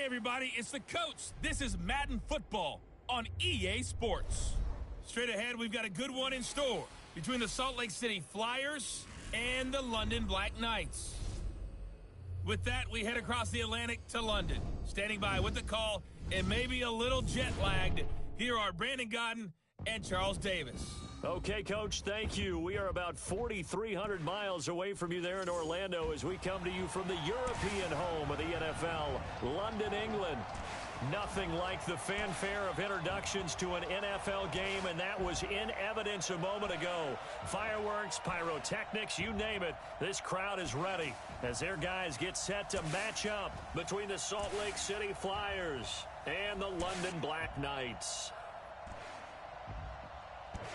everybody, it's the coach. This is Madden Football on EA Sports. Straight ahead, we've got a good one in store between the Salt Lake City Flyers and the London Black Knights. With that, we head across the Atlantic to London. Standing by with the call and maybe a little jet-lagged, here are Brandon Godden and Charles Davis. Okay, Coach, thank you. We are about 4,300 miles away from you there in Orlando as we come to you from the European home of the NFL, London, England. Nothing like the fanfare of introductions to an NFL game, and that was in evidence a moment ago. Fireworks, pyrotechnics, you name it. This crowd is ready as their guys get set to match up between the Salt Lake City Flyers and the London Black Knights.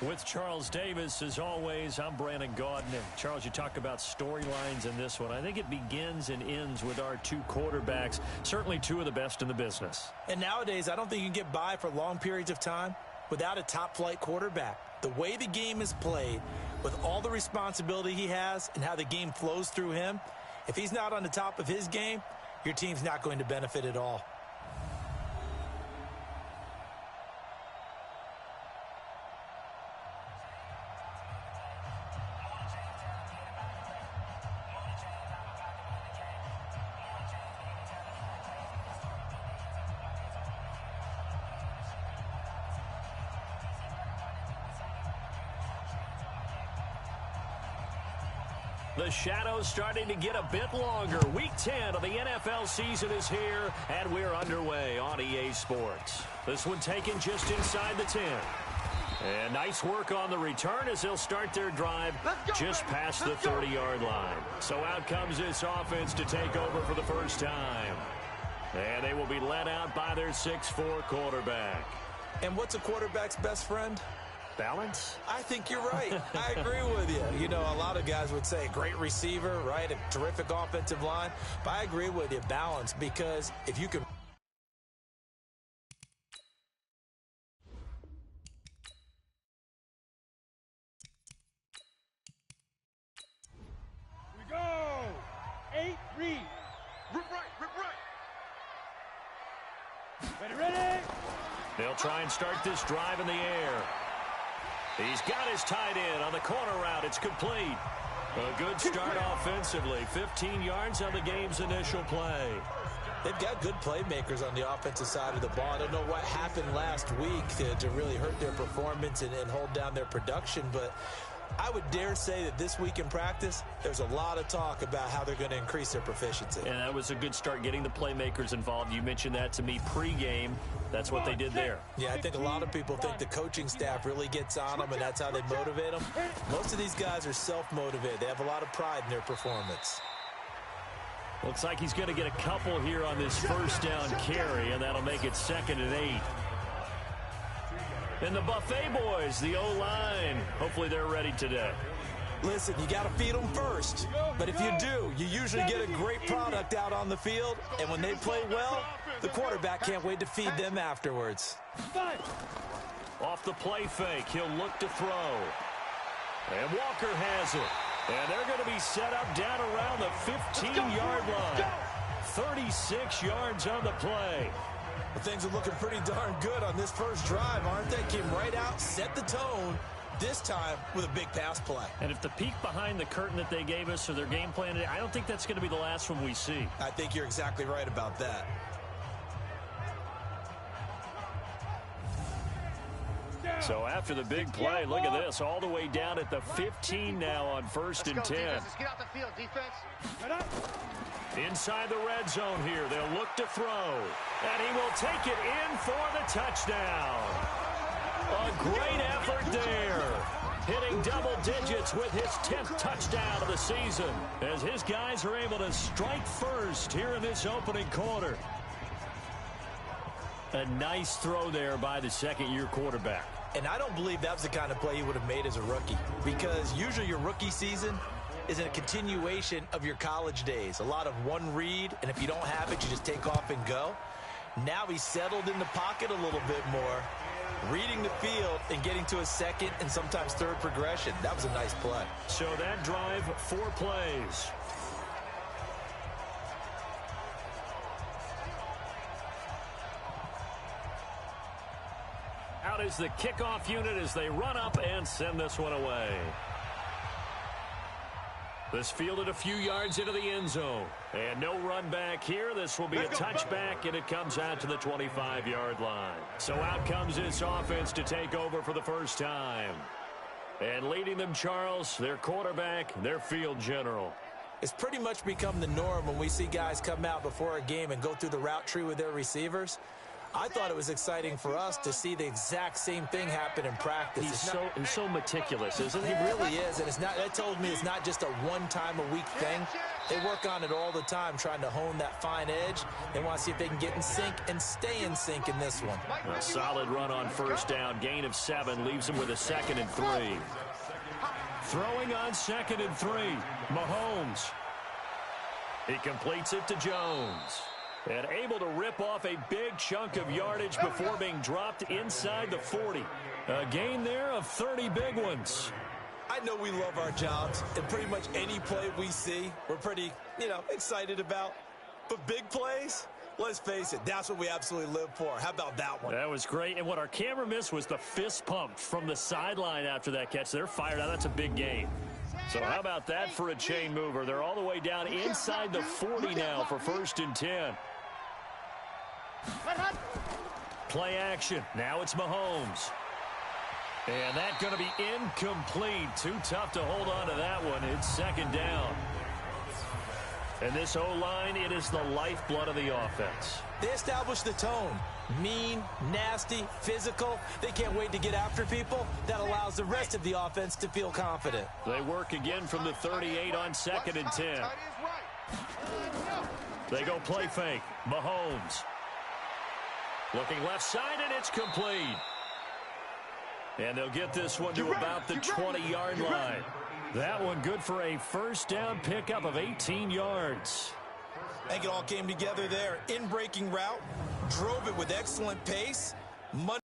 With Charles Davis, as always, I'm Brandon Gaudin. And Charles, you talk about storylines in this one. I think it begins and ends with our two quarterbacks, certainly two of the best in the business. And nowadays, I don't think you can get by for long periods of time without a top-flight quarterback. The way the game is played, with all the responsibility he has and how the game flows through him, if he's not on the top of his game, your team's not going to benefit at all. The shadows starting to get a bit longer. Week 10 of the NFL season is here, and we're underway on EA Sports. This one taken just inside the 10. And nice work on the return as they'll start their drive just past the 30-yard line. So out comes this offense to take over for the first time. And they will be led out by their 6'4" quarterback. And what's a quarterback's best friend? Balance? I think you're right. I agree with you. You know, a lot of guys would say great receiver, right? A terrific offensive line. But I agree with you, balance, because if you can... We go! 8, read. Rip right. Ready? They'll try and start this drive in the air. He's got his tight end on the corner route. It's complete. A good start offensively. 15 yards on the game's initial play. They've got good playmakers on the offensive side of the ball. I don't know what happened last week to really hurt their performance and hold down their production, but I would dare say that this week in practice, there's a lot of talk about how they're going to increase their proficiency. And that was a good start getting the playmakers involved. You mentioned that to me pregame. That's what they did there. Yeah, I think a lot of people think the coaching staff really gets on them, and that's how they motivate them. Most of these guys are self-motivated. They have a lot of pride in their performance. Looks like he's going to get a couple here on this first down carry, and that'll make it 2nd and 8. And the Buffet boys, the O-line, hopefully they're ready today. Listen, you got to feed them first. But if you do, you usually get a great product out on the field. And when they play well, the quarterback can't wait to feed them afterwards. Off the play fake, he'll look to throw. And Walker has it. And they're going to be set up down around the 15-yard line. 36 yards on the play. Well, things are looking pretty darn good on this first drive, aren't they? Came right out, set the tone. This time with a big pass play. And if the peek behind the curtain that they gave us or their game plan, I don't think that's going to be the last one we see. I think you're exactly right about that. So after the big play, look at this, all the way down at the 15 now on 1st and 10. Let's get out the field, defense. Inside the red zone here, they'll look to throw. And he will take it in for the touchdown. A great effort there. Hitting double digits with his 10th touchdown of the season as his guys are able to strike first here in this opening quarter. A nice throw there by the second-year quarterback. And I don't believe that was the kind of play he would have made as a rookie, because usually your rookie season is a continuation of your college days. A lot of one read, and if you don't have it, you just take off and go. Now he's settled in the pocket a little bit more, reading the field and getting to a second and sometimes third progression. That was a nice play. So that drive, 4 plays. Out is the kickoff unit as they run up and send this one away. This fielded a few yards into the end zone. And no run back here. This will be a touchback, and it comes out to the 25-yard line. So out comes this offense to take over for the first time. And leading them, Charles, their quarterback, their field general. It's pretty much become the norm when we see guys come out before a game and go through the route tree with their receivers. I thought it was exciting for us to see the exact same thing happen in practice. He's so meticulous, isn't he? He really is, and that told me it's not just a one-time-a-week thing. They work on it all the time, trying to hone that fine edge. They want to see if they can get in sync and stay in sync in this one. A solid run on first down. Gain of 7 leaves him with a 2nd and 3. Throwing on 2nd and 3. Mahomes. He completes it to Jones. And able to rip off a big chunk of yardage before being dropped inside the 40. A gain there of 30 big ones. I know we love our jobs, and pretty much any play we see, we're pretty, excited about. But big plays, let's face it, that's what we absolutely live for. How about that one? That was great, and what our camera missed was the fist pump from the sideline after that catch. They're fired out. That's a big gain. So how about that for a chain mover? They're all the way down inside the 40 now for 1st and 10. Play action. Now it's Mahomes. And that's going to be incomplete. Too tough to hold on to that one. It's 2nd down. And this O-line, it is the lifeblood of the offense. They establish the tone. Mean, nasty, physical. They can't wait to get after people. That allows the rest of the offense to feel confident. They work again from the 38 on 2nd and 10. They go play fake. Mahomes. Looking left side, and it's complete. And they'll get this one to about the 20-yard line. That one good for a first down pickup of 18 yards. I think it all came together there. In-breaking route, drove it with excellent pace. Money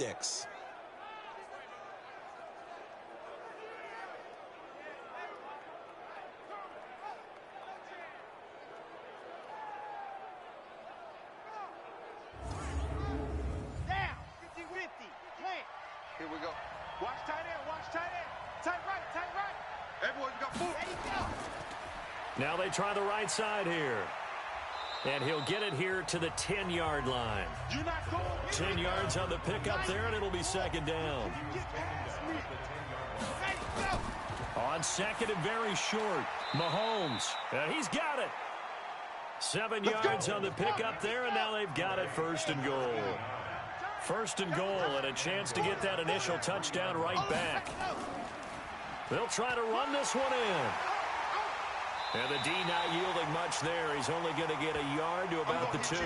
sticks. Here we go. Watch tight end, watch tight end. Tight right. Everyone got moved. There you go. Now they try the right side here. And he'll get it here to the 10-yard line. 10 yards on the pickup there, and it'll be 2nd down. On 2nd and very short, Mahomes. And he's got it. 7 yards on the pickup there, and now they've got it 1st and goal. 1st and goal, and a chance to get that initial touchdown right back. They'll try to run this one in. And the D not yielding much there. He's only going to get a yard to about the 2.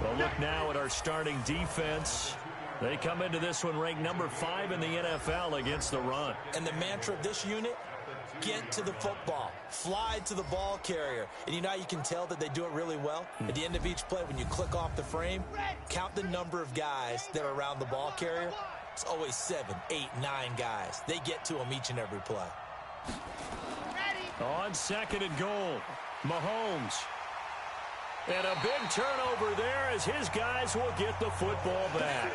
Well, look now at our starting defense. They come into this one ranked number 5 in the NFL against the run. And the mantra of this unit, get to the football. Fly to the ball carrier. And you know how you can tell that they do it really well? At the end of each play, when you click off the frame, count the number of guys that are around the ball carrier. It's always 7, 8, 9 guys. They get to them each and every play. On 2nd and goal, Mahomes. And a big turnover there as his guys will get the football back.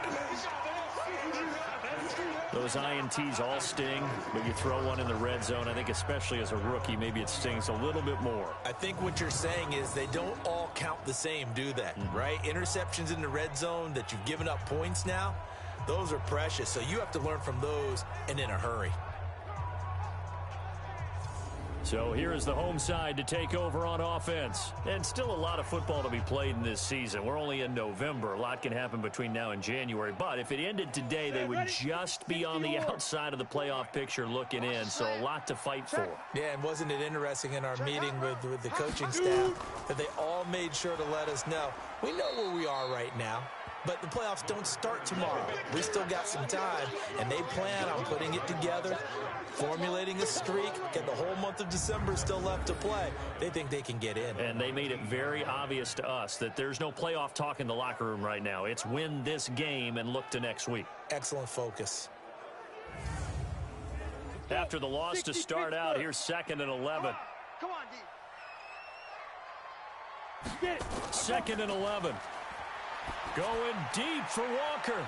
Those INTs all sting, but you throw one in the red zone. I think especially as a rookie, maybe it stings a little bit more. I think what you're saying is they don't all count the same, do they? Right? Interceptions in the red zone that you've given up points now, those are precious. So you have to learn from those and in a hurry. So here is the home side to take over on offense. And still a lot of football to be played in this season. We're only in November. A lot can happen between now and January. But if it ended today, they would just be on the outside of the playoff picture looking in. So a lot to fight for. Yeah, and wasn't it interesting in our meeting with the coaching staff that they all made sure to let us know, we know where we are right now. But the playoffs don't start tomorrow. We still got some time, and they plan on putting it together, formulating a streak, get the whole month of December still left to play. They think they can get in. And they made it very obvious to us that there's no playoff talk in the locker room right now. It's win this game and look to next week. Excellent focus. After the loss to start out, here's 2nd and 11. Come on, D. 2nd and 11. Going deep for Walker.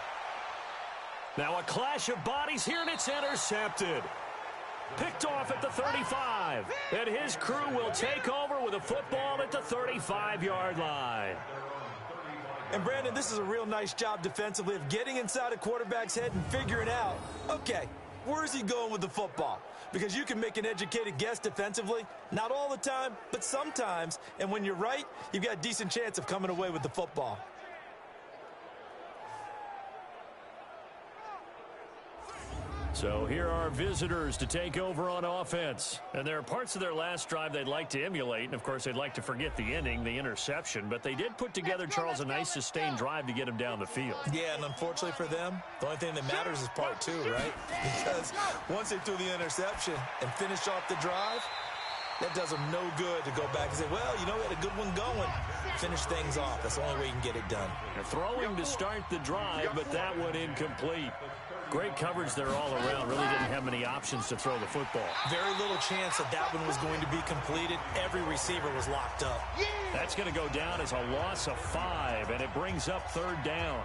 Now a clash of bodies here, and it's intercepted. Picked off at the 35. And his crew will take over with a football at the 35-yard line. And, Brandon, this is a real nice job defensively of getting inside a quarterback's head and figuring out, okay, where is he going with the football? Because you can make an educated guess defensively. Not all the time, but sometimes. And when you're right, you've got a decent chance of coming away with the football. So here are visitors to take over on offense. And there are parts of their last drive they'd like to emulate. And, of course, they'd like to forget the ending, the interception. But they did put together, Charles, a nice sustained drive to get him down the field. Yeah, and unfortunately for them, the only thing that matters is part two, right? Because once they threw the interception and finished off the drive, that does them no good to go back and say, well, you know, we had a good one going. Finish things off. That's the only way you can get it done. They're throwing to start the drive, but that one incomplete. Great coverage there all around. Really didn't have many options to throw the football. Very little chance that that one was going to be completed. Every receiver was locked up. That's going to go down as a loss of 5, and it brings up 3rd down.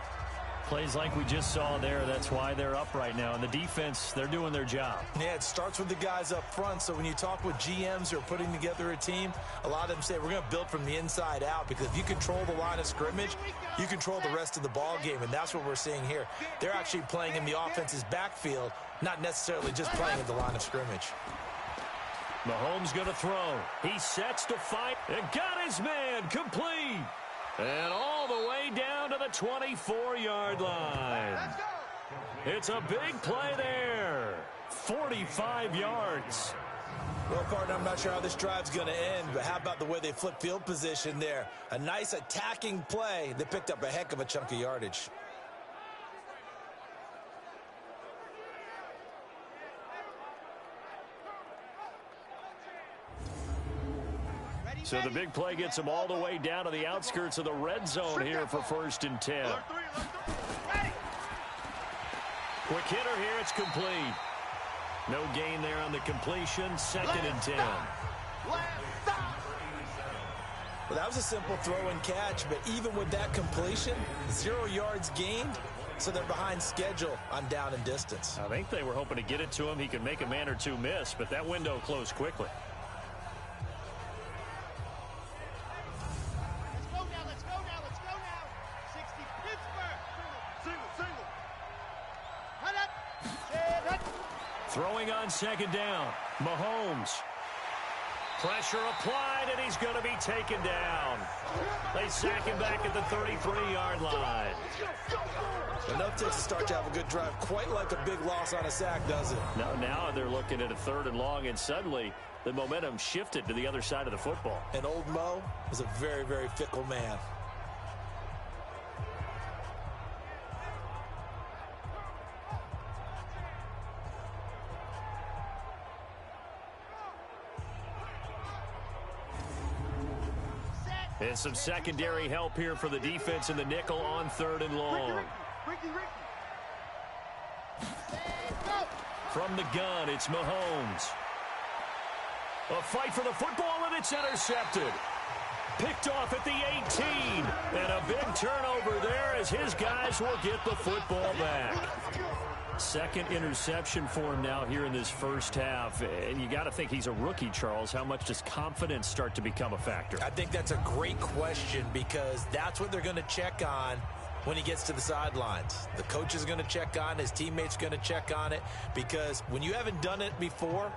Plays like we just saw there. That's why they're up right now. And the defense, they're doing their job. Yeah, it starts with the guys up front. So when you talk with GMs who are putting together a team, a lot of them say we're going to build from the inside out, because if you control the line of scrimmage, you control the rest of the ball game, and that's what we're seeing here. They're actually playing in the offense's backfield, not necessarily just playing at the line of scrimmage. Mahomes going to throw. He sets to fight and got his man complete. And all the way down to the 24-yard line. It's a big play there. 45 yards. Well, partner, I'm not sure how this drive's going to end, but how about the way they flip field position there? A nice attacking play that picked up a heck of a chunk of yardage. So the big play gets them all the way down to the outskirts of the red zone here for 1st and 10. Quick hitter here. It's complete. No gain there on the completion. 2nd and 10. Well, that was a simple throw and catch, but even with that completion, 0 yards gained, so they're behind schedule on down and distance. I think they were hoping to get it to him. He could make a man or two miss, but that window closed quickly. Throwing on 2nd down. Mahomes. Pressure applied, and he's going to be taken down. They sack him back at the 33-yard line. Enough to start to have a good drive. Quite like a big loss on a sack, does it? Now they're looking at a 3rd and long, and suddenly the momentum shifted to the other side of the football. And old Mo is a very, very fickle man. And some secondary help here for the defense in the nickel on 3rd and long. From the gun, it's Mahomes. A fight for the football, and it's intercepted. Picked off at the 18. And a big turnover there as his guys will get the football back. 2nd interception for him now here in this first half. And you got to think he's a rookie, Charles. How much does confidence start to become a factor? I think that's a great question, because that's what they're going to check on when he gets to the sidelines. The coach is going to check on, his teammates going to check on it, because when you haven't done it before,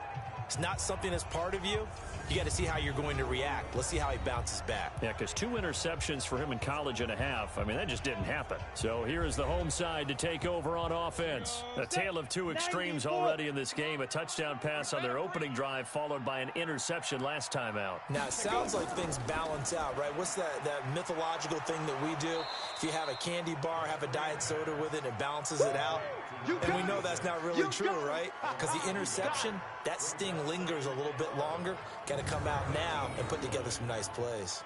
it's not something that's part of you. You got to see how you're going to react. Let's see how he bounces back. Yeah, because 2 interceptions for him in college and a half. I mean, that just didn't happen. So here is the home side to take over on offense. A tale of 2 extremes already in this game. A touchdown pass on their opening drive, followed by an interception last time out. Now, it sounds like things balance out, right? What's that mythological thing that we do? If you have a candy bar, have a diet soda with it, it balances it out. And we know that's not really true, right? Because the interception, that sting lingers a little bit longer. Got to come out now and put together some nice plays.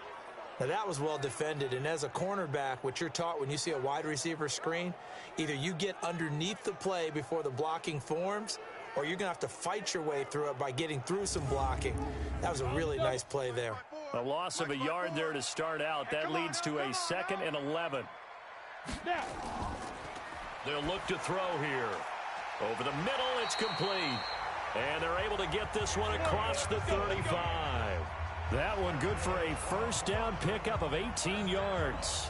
Now, that was well defended. And as a cornerback, what you're taught when you see a wide receiver screen, either you get underneath the play before the blocking forms, or you're going to have to fight your way through it by getting through some blocking. That was a really nice play there. A loss of a yard there to start out. That leads to a 2nd and 11. Now. They'll look to throw here. Over the middle, it's complete. And they're able to get this one across the 35. That one good for a first down pickup of 18 yards.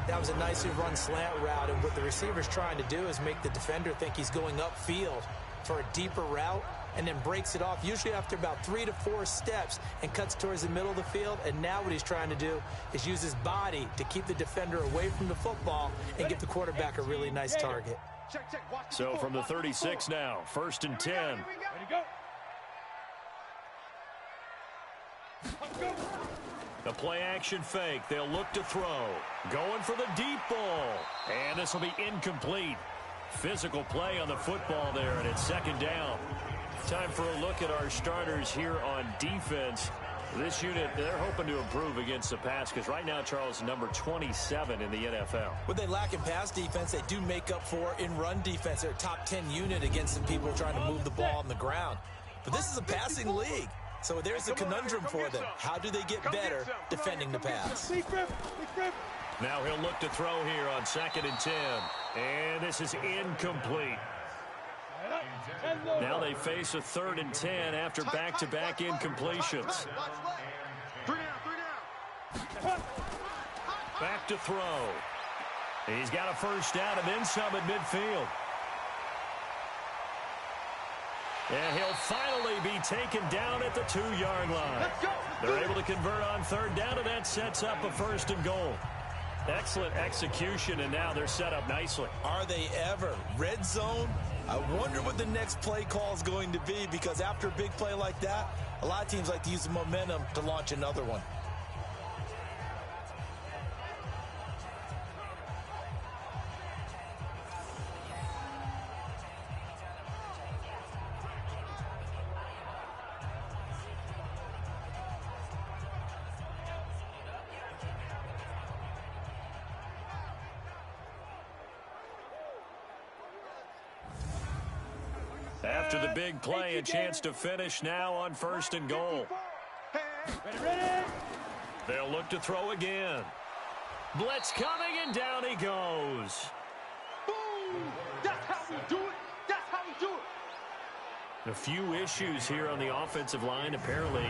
That was a nicely run slant route, and what the receiver's trying to do is make the defender think he's going upfield for a deeper route, and then breaks it off, usually after about 3 to 4 steps, and cuts towards the middle of the field. And now what he's trying to do is use his body to keep the defender away from the football and give the quarterback a really nice target. So from the 36 now, 1st and 10. Ready to go. The play-action fake. They'll look to throw. Going for the deep ball. And this will be incomplete. Physical play on the football there, and it's 2nd down. Time for a look at our starters here on defense. This unit, they're hoping to improve against the pass because right now, Charles, number 27 in the NFL. What they lack in pass defense, they do make up for in run defense. They're a top 10 unit against some people trying to move the ball on the ground. But this is a passing league. So there's a conundrum for them. How do they get better defending the pass? Now he'll look to throw here on 2nd and 10. And this is incomplete. Now they face a 3rd and 10 after back-to-back incompletions. Back to throw. He's got a first down and then some at midfield. And he'll finally be taken down at the 2-yard line. They're able to convert on 3rd down, and that sets up a 1st and goal. Excellent execution, and now they're set up nicely. Are they ever? Red zone? I wonder what the next play call is going to be, because after a big play like that, a lot of teams like to use the momentum to launch another one. After the big play, a chance to finish now on 1st and goal. Ready. They'll look to throw again. Blitz coming, and down he goes. Boom! That's how we do it. That's how we do it. A few issues here on the offensive line. Apparently,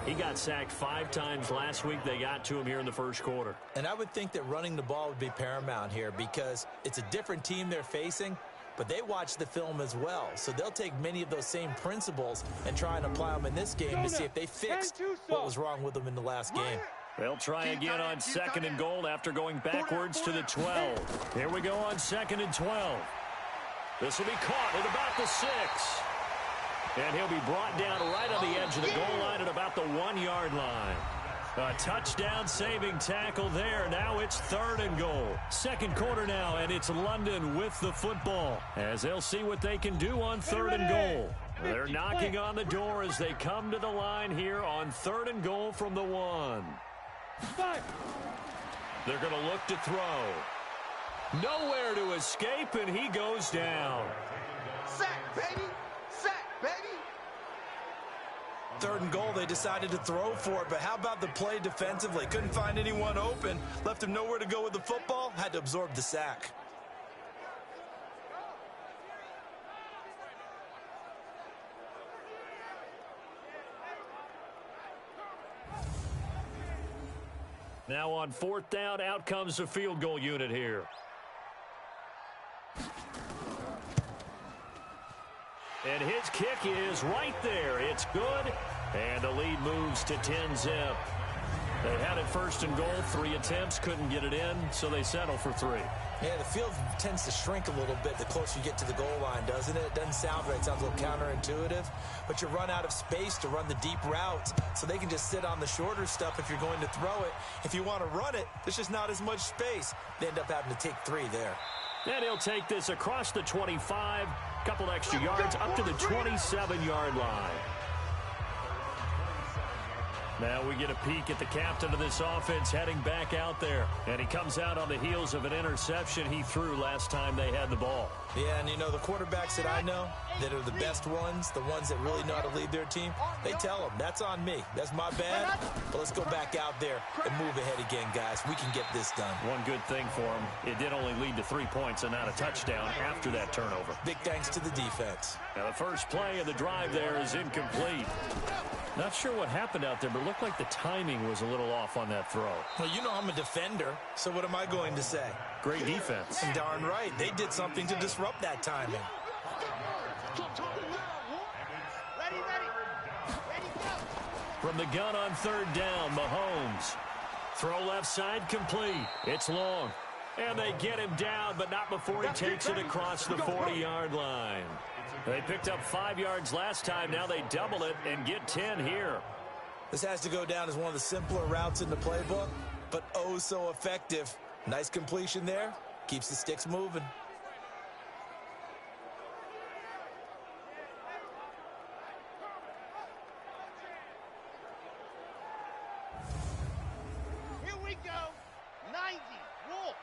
he got sacked 5 times last week. They got to him here in the 1st quarter. And I would think that running the ball would be paramount here, because it's a different team they're facing, but they watch the film as well. So they'll take many of those same principles and try and apply them in this game to see if they fixed what was wrong with them in the last game. They'll try again on 2nd and goal after going backwards to the 12. Here we go on 2nd and 12. This will be caught at about the 6. And he'll be brought down right on the edge of the goal line at about the 1-yard line. A touchdown saving tackle there. Now it's 3rd and goal. 2nd quarter now, and it's London with the football, as they'll see what they can do on 3rd and goal. They're knocking on the door as they come to the line here on 3rd and goal from the 1. They're going to look to throw. Nowhere to escape, and he goes down. Sack, baby. Sack, baby. 3rd and goal, they decided to throw for it, but how about the play defensively? Couldn't find anyone open, left him nowhere to go with the football, had to absorb the sack. Now on 4th down, out comes the field goal unit here. And his kick is right there. It's good. And the lead moves to 10-zip. They had it 1st and goal. 3 attempts, couldn't get it in, so they settle for 3. Yeah, the field tends to shrink a little bit the closer you get to the goal line, doesn't it? It doesn't sound right. It sounds a little counterintuitive. But you run out of space to run the deep routes, so they can just sit on the shorter stuff if you're going to throw it. If you want to run it, there's just not as much space. They end up having to take 3 there. And he'll take this across the 25, couple extra yards, up to the 27-yard line. Now we get a peek at the captain of this offense heading back out there. And he comes out on the heels of an interception he threw last time they had the ball. Yeah, and you know, the quarterbacks that I know that are the best ones, the ones that really know how to lead their team, they tell them, that's on me. That's my bad. But let's go back out there and move ahead again, guys. We can get this done. One good thing for him, it did only lead to 3 points and not a touchdown after that turnover. Big thanks to the defense. Now the first play of the drive there is incomplete. Not sure what happened out there, but it looked like the timing was a little off on that throw. Well, you know I'm a defender, so what am I going to say? Great defense. Darn right. They did something to disrupt that timing. From the gun on third down, Mahomes. Throw left side complete. It's long. And they get him down, but not before he takes it across the 40-yard line. They picked up 5 yards last time. Now they double it and get 10 here. This has to go down as one of the simpler routes in the playbook, but oh so effective. Nice completion there. Keeps the sticks moving. Here we go. 90. Wolf.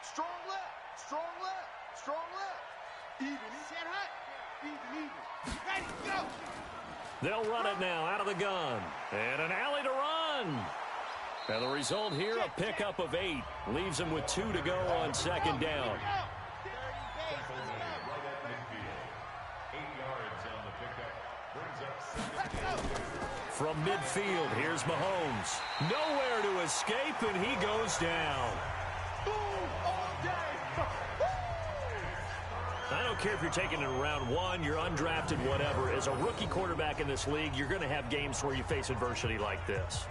Strong left. Strong left. Strong left. Even. Set high. Even. Ready, go. They'll run it now out of the gun. And an alley to run. And the result here, a pickup of 8. Leaves them with 2 to go on second down. From midfield, here's Mahomes. Nowhere to escape, and he goes down. I don't care if you're taking it in round 1, you're undrafted, whatever. As a rookie quarterback in this league, you're going to have games where you face adversity like this.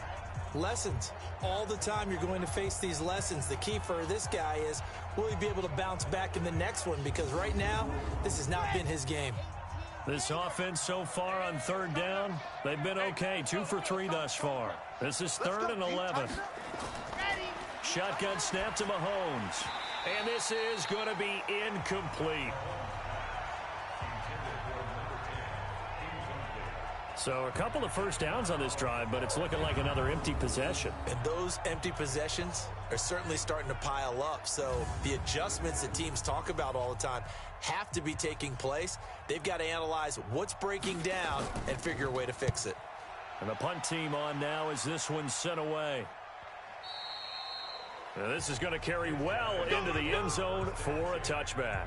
Lessons. All the time you're going to face these lessons. The key for this guy is, will he be able to bounce back in the next one? Because right now, this has not been his game. This offense so far on third down, they've been okay. 2 for 3 thus far. This is 3rd and 11. Shotgun snap to Mahomes. And this is going to be incomplete. So a couple of first downs on this drive, but it's looking like another empty possession. And those empty possessions are certainly starting to pile up. So the adjustments that teams talk about all the time have to be taking place. They've got to analyze what's breaking down and figure a way to fix it. And the punt team on now as this one's sent away. Now this is going to carry well into the end zone for a touchback.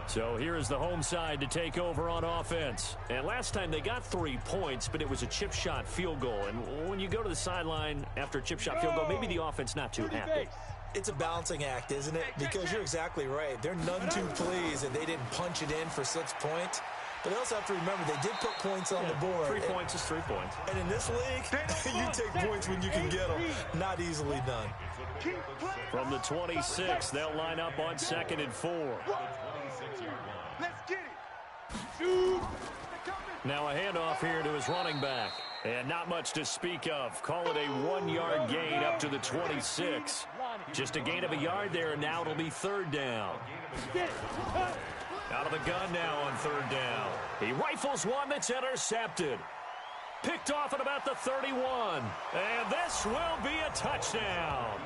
So here is the home side to take over on offense. And last time they got 3 points, but it was a chip shot field goal. And when you go to the sideline after a chip shot field goal, maybe the offense not too happy. It's a balancing act, isn't it? Because you're exactly right. They're none too pleased that they didn't punch it in for 6 points. But they also have to remember they did put points on the board. 3 points is 3 points. And in this league, you take points when you can get them. Not easily done. From the 26, they'll line up on 2nd and 4. Let's get it. Now a handoff here to his running back. And not much to speak of. Call it a 1-yard gain up to the 26. Just a gain of a yard there, and now it'll be 3rd down. Out of the gun now on 3rd down. He rifles one that's intercepted. Picked off at about the 31. And this will be a touchdown.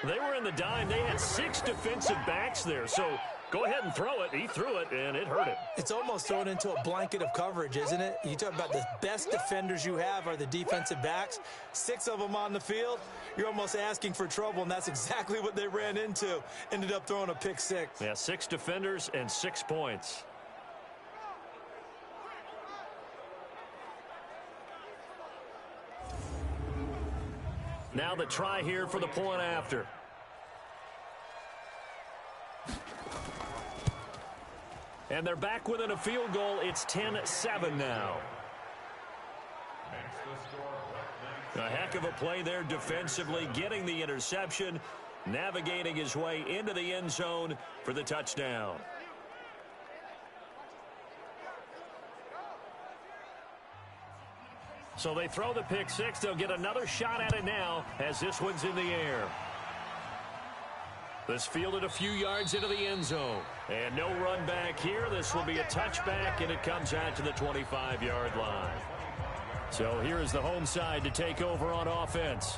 They were in the dime. They had 6 defensive backs there. So go ahead and throw it. He threw it, and it hurt him. It's almost thrown into a blanket of coverage, isn't it? You talk about the best defenders you have are the defensive backs. 6 of them on the field. You're almost asking for trouble, and that's exactly what they ran into. Ended up throwing a pick 6. Yeah, 6 defenders and 6 points. Now the try here for the point after. And they're back within a field goal. It's 10-7 now. A heck of a play there defensively, getting the interception, navigating his way into the end zone for the touchdown. So they throw the pick 6. They'll get another shot at it now as this one's in the air. This fielded a few yards into the end zone. And no run back here. This will be a touchback, and it comes out to the 25-yard line. So here is the home side to take over on offense.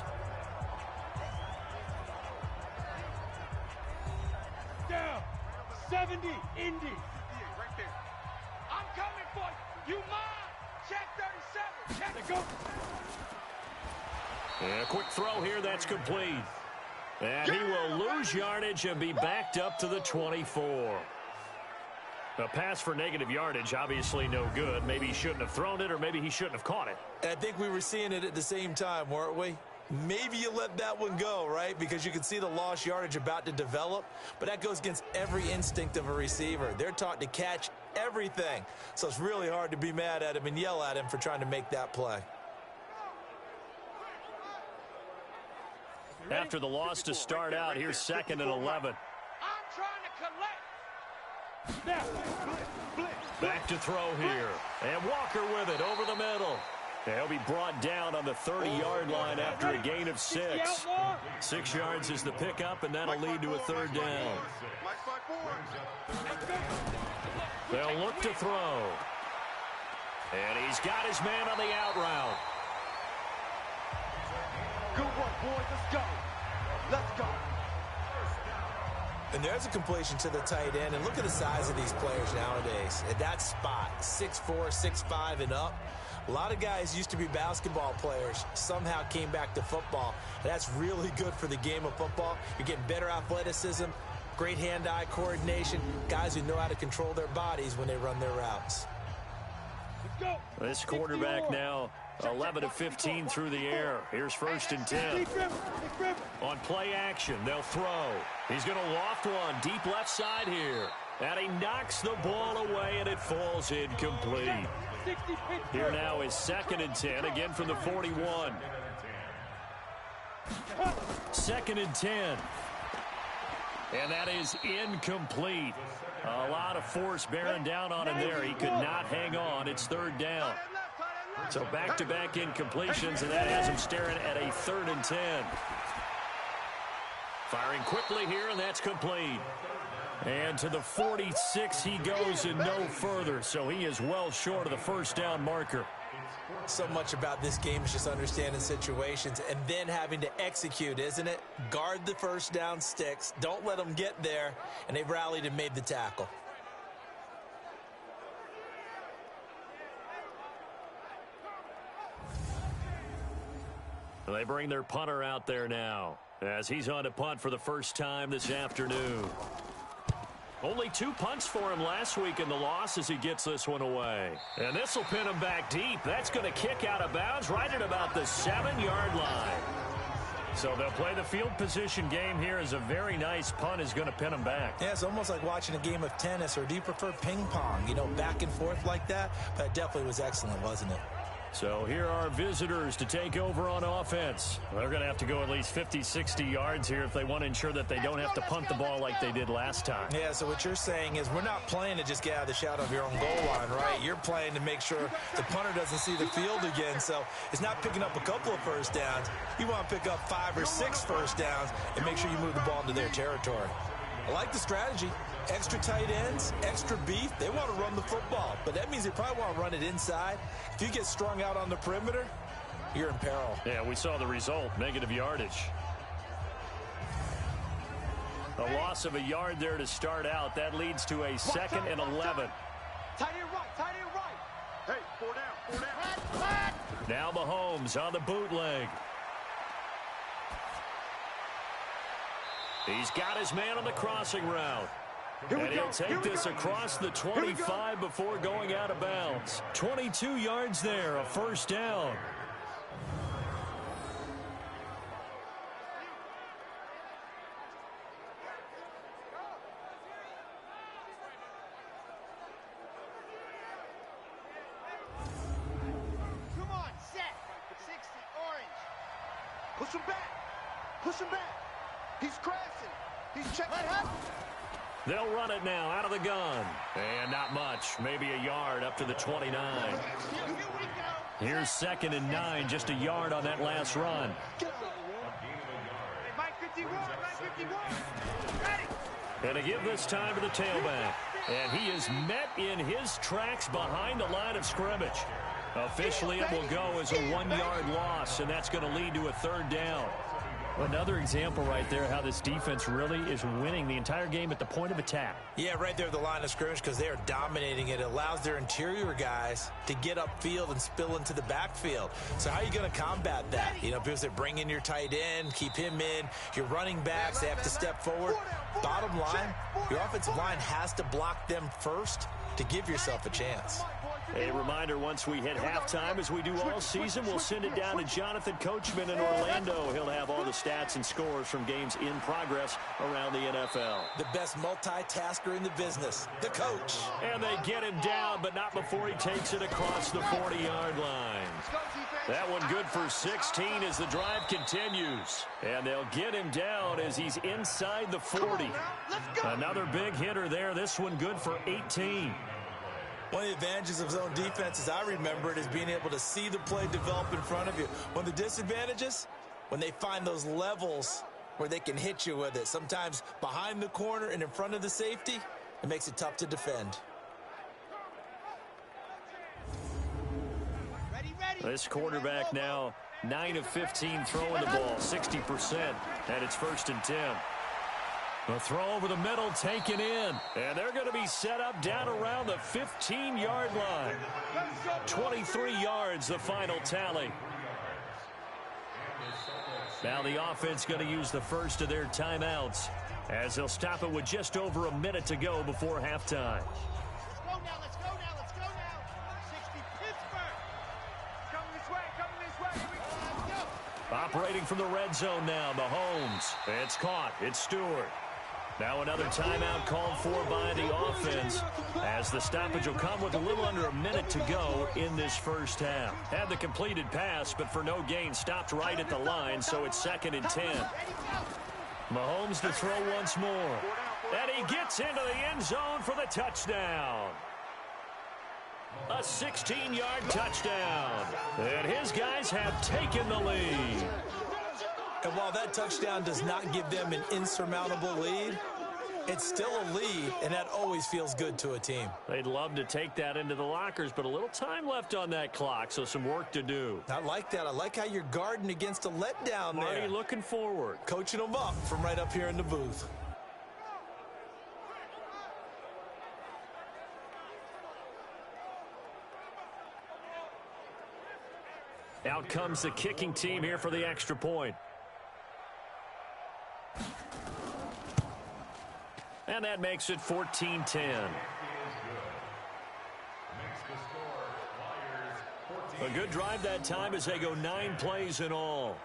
Down. 70. Indy. Right there. I'm coming for you. You mine. Check 37. Check Let go. And a quick throw here. That's complete. And he will lose yardage and be backed up to the 24. A pass for negative yardage, obviously no good. Maybe he shouldn't have thrown it, or maybe he shouldn't have caught it. I think we were seeing it at the same time, weren't we? Maybe you let that one go, right? Because you can see the lost yardage about to develop. But that goes against every instinct of a receiver. They're taught to catch everything. So it's really hard to be mad at him and yell at him for trying to make that play. After the loss to start out, here's 2nd and 11. I'm trying to collect. Back to throw here. And Walker with it over the middle. He'll be brought down on the 30-yard line after a gain of 6. 6 yards is the pickup, and that'll lead to a 3rd down. They'll look to throw. And he's got his man on the out route. Good work, boys. Let's go. Let's go. And there's a completion to the tight end. And look at the size of these players nowadays. At that spot, 6'4", 6'5", and up. A lot of guys used to be basketball players, somehow came back to football. And that's really good for the game of football. You're getting better athleticism, great hand-eye coordination, guys who know how to control their bodies when they run their routes. This quarterback now 11 of 15 through the air. Here's 1st and 10. On play action, they'll throw. He's going to loft one deep left side here. And he knocks the ball away, and it falls incomplete. Here now is 2nd and 10, again from the 41. 2nd and 10. And that is incomplete. A lot of force bearing down on him there. He could not hang on. It's 3rd down. So back-to-back incompletions, and that has him staring at a 3rd and 10. Firing quickly here, and that's complete. And to the 46 he goes and no further. So he is well short of the 1st down marker. So much about this game is just understanding situations and then having to execute, isn't it? Guard the 1st down sticks. Don't let them get there. And they've rallied and made the tackle. They bring their punter out there now as he's on to punt for the first time this afternoon. Only 2 punts for him last week in the loss as he gets this one away. And this will pin him back deep. That's going to kick out of bounds right at about the 7-yard line. So they'll play the field position game here as a very nice punt is going to pin him back. Yeah, it's almost like watching a game of tennis, or do you prefer ping pong? You know, back and forth like that? But it definitely was excellent, wasn't it? So here are visitors to take over on offense. They're going to have to go at least 50, 60 yards here if they want to ensure that they don't have to punt the ball like they did last time. Yeah, so what you're saying is we're not playing to just get out of the shadow of your own goal line, right? You're playing to make sure the punter doesn't see the field again. So it's not picking up a couple of 1st downs. You want to pick up 5 or 6 1st downs and make sure you move the ball into their territory. I like the strategy. Extra tight ends, extra beef. They want to run the football, but that means they probably want to run it inside. If you get strung out on the perimeter, you're in peril. Yeah, we saw the result, negative yardage. A loss of a yard there to start out. That leads to a 2nd and 11. Tight end right, tight end right. Hey, 4 down, 4 down. Now Mahomes on the bootleg. He's got his man on the crossing route. And he'll take this across the 25 before going out of bounds. 22 yards there, a 1st down. Come on, set. 60, orange. Push him back. Push him back. He's crashing. He's checking. They'll run it now out of the gun. And not much. Maybe a yard up to the 29. Here's 2nd and 9. Just a yard on that last run. Hey, Mike, good And to give this time to the tailback. And he is met in his tracks behind the line of scrimmage. Officially, it will go as a 1-yard loss, and that's going to lead to a 3rd down. Another example right there how this defense really is winning the entire game at the point of attack. Yeah, right there at the line of scrimmage because they are dominating it. It allows their interior guys to get upfield and spill into the backfield. So how are you going to combat that? You know, because they bring in your tight end, keep him in. Your running backs, they have to step forward. Bottom line, your offensive line has to block them first to give yourself a chance. A reminder, once we hit halftime, as we do all season, we'll send it down to Jonathan Coachman in Orlando. He'll have all the stats and scores from games in progress around the NFL. The best multitasker in the business, the coach. And they get him down, but not before he takes it across the 40-yard line. That one good for 16 as the drive continues. And they'll get him down as he's inside the 40. Another big hitter there. This one good for 18. One of the advantages of zone defense, as I remember it, is being able to see the play develop in front of you. One of the disadvantages, when they find those levels where they can hit you with it, sometimes behind the corner and in front of the safety, it makes it tough to defend. This quarterback now 9 of 15 throwing the ball, 60%, and it's 1st and 10. The throw over the middle taken in. And they're going to be set up down around the 15-yard line. 23 yards, the final tally. Now the offense going to use the first of their timeouts as they'll stop it with just over a minute to go before halftime. Let's go now. 60 Pittsburgh. Coming this way. Let's go. Operating from the red zone now, Mahomes. It's caught. It's Stewart. Now another timeout called for by the offense as the stoppage will come with a little under a minute to go in this first half. Had the completed pass, but for no gain, stopped right at the line, so it's 2nd and 10. Mahomes to throw once more. And he gets into the end zone for the touchdown. A 16-yard touchdown. And his guys have taken the lead. And while that touchdown does not give them an insurmountable lead, it's still a lead, and that always feels good to a team. They'd love to take that into the lockers, but a little time left on that clock, so some work to do. I like that. I like how you're guarding against a letdown there. Marty looking forward. Coaching them up from right up here in the booth. Out comes the kicking team here for the extra point. And that makes it 14-10. A good drive that time as they go 9 plays in all.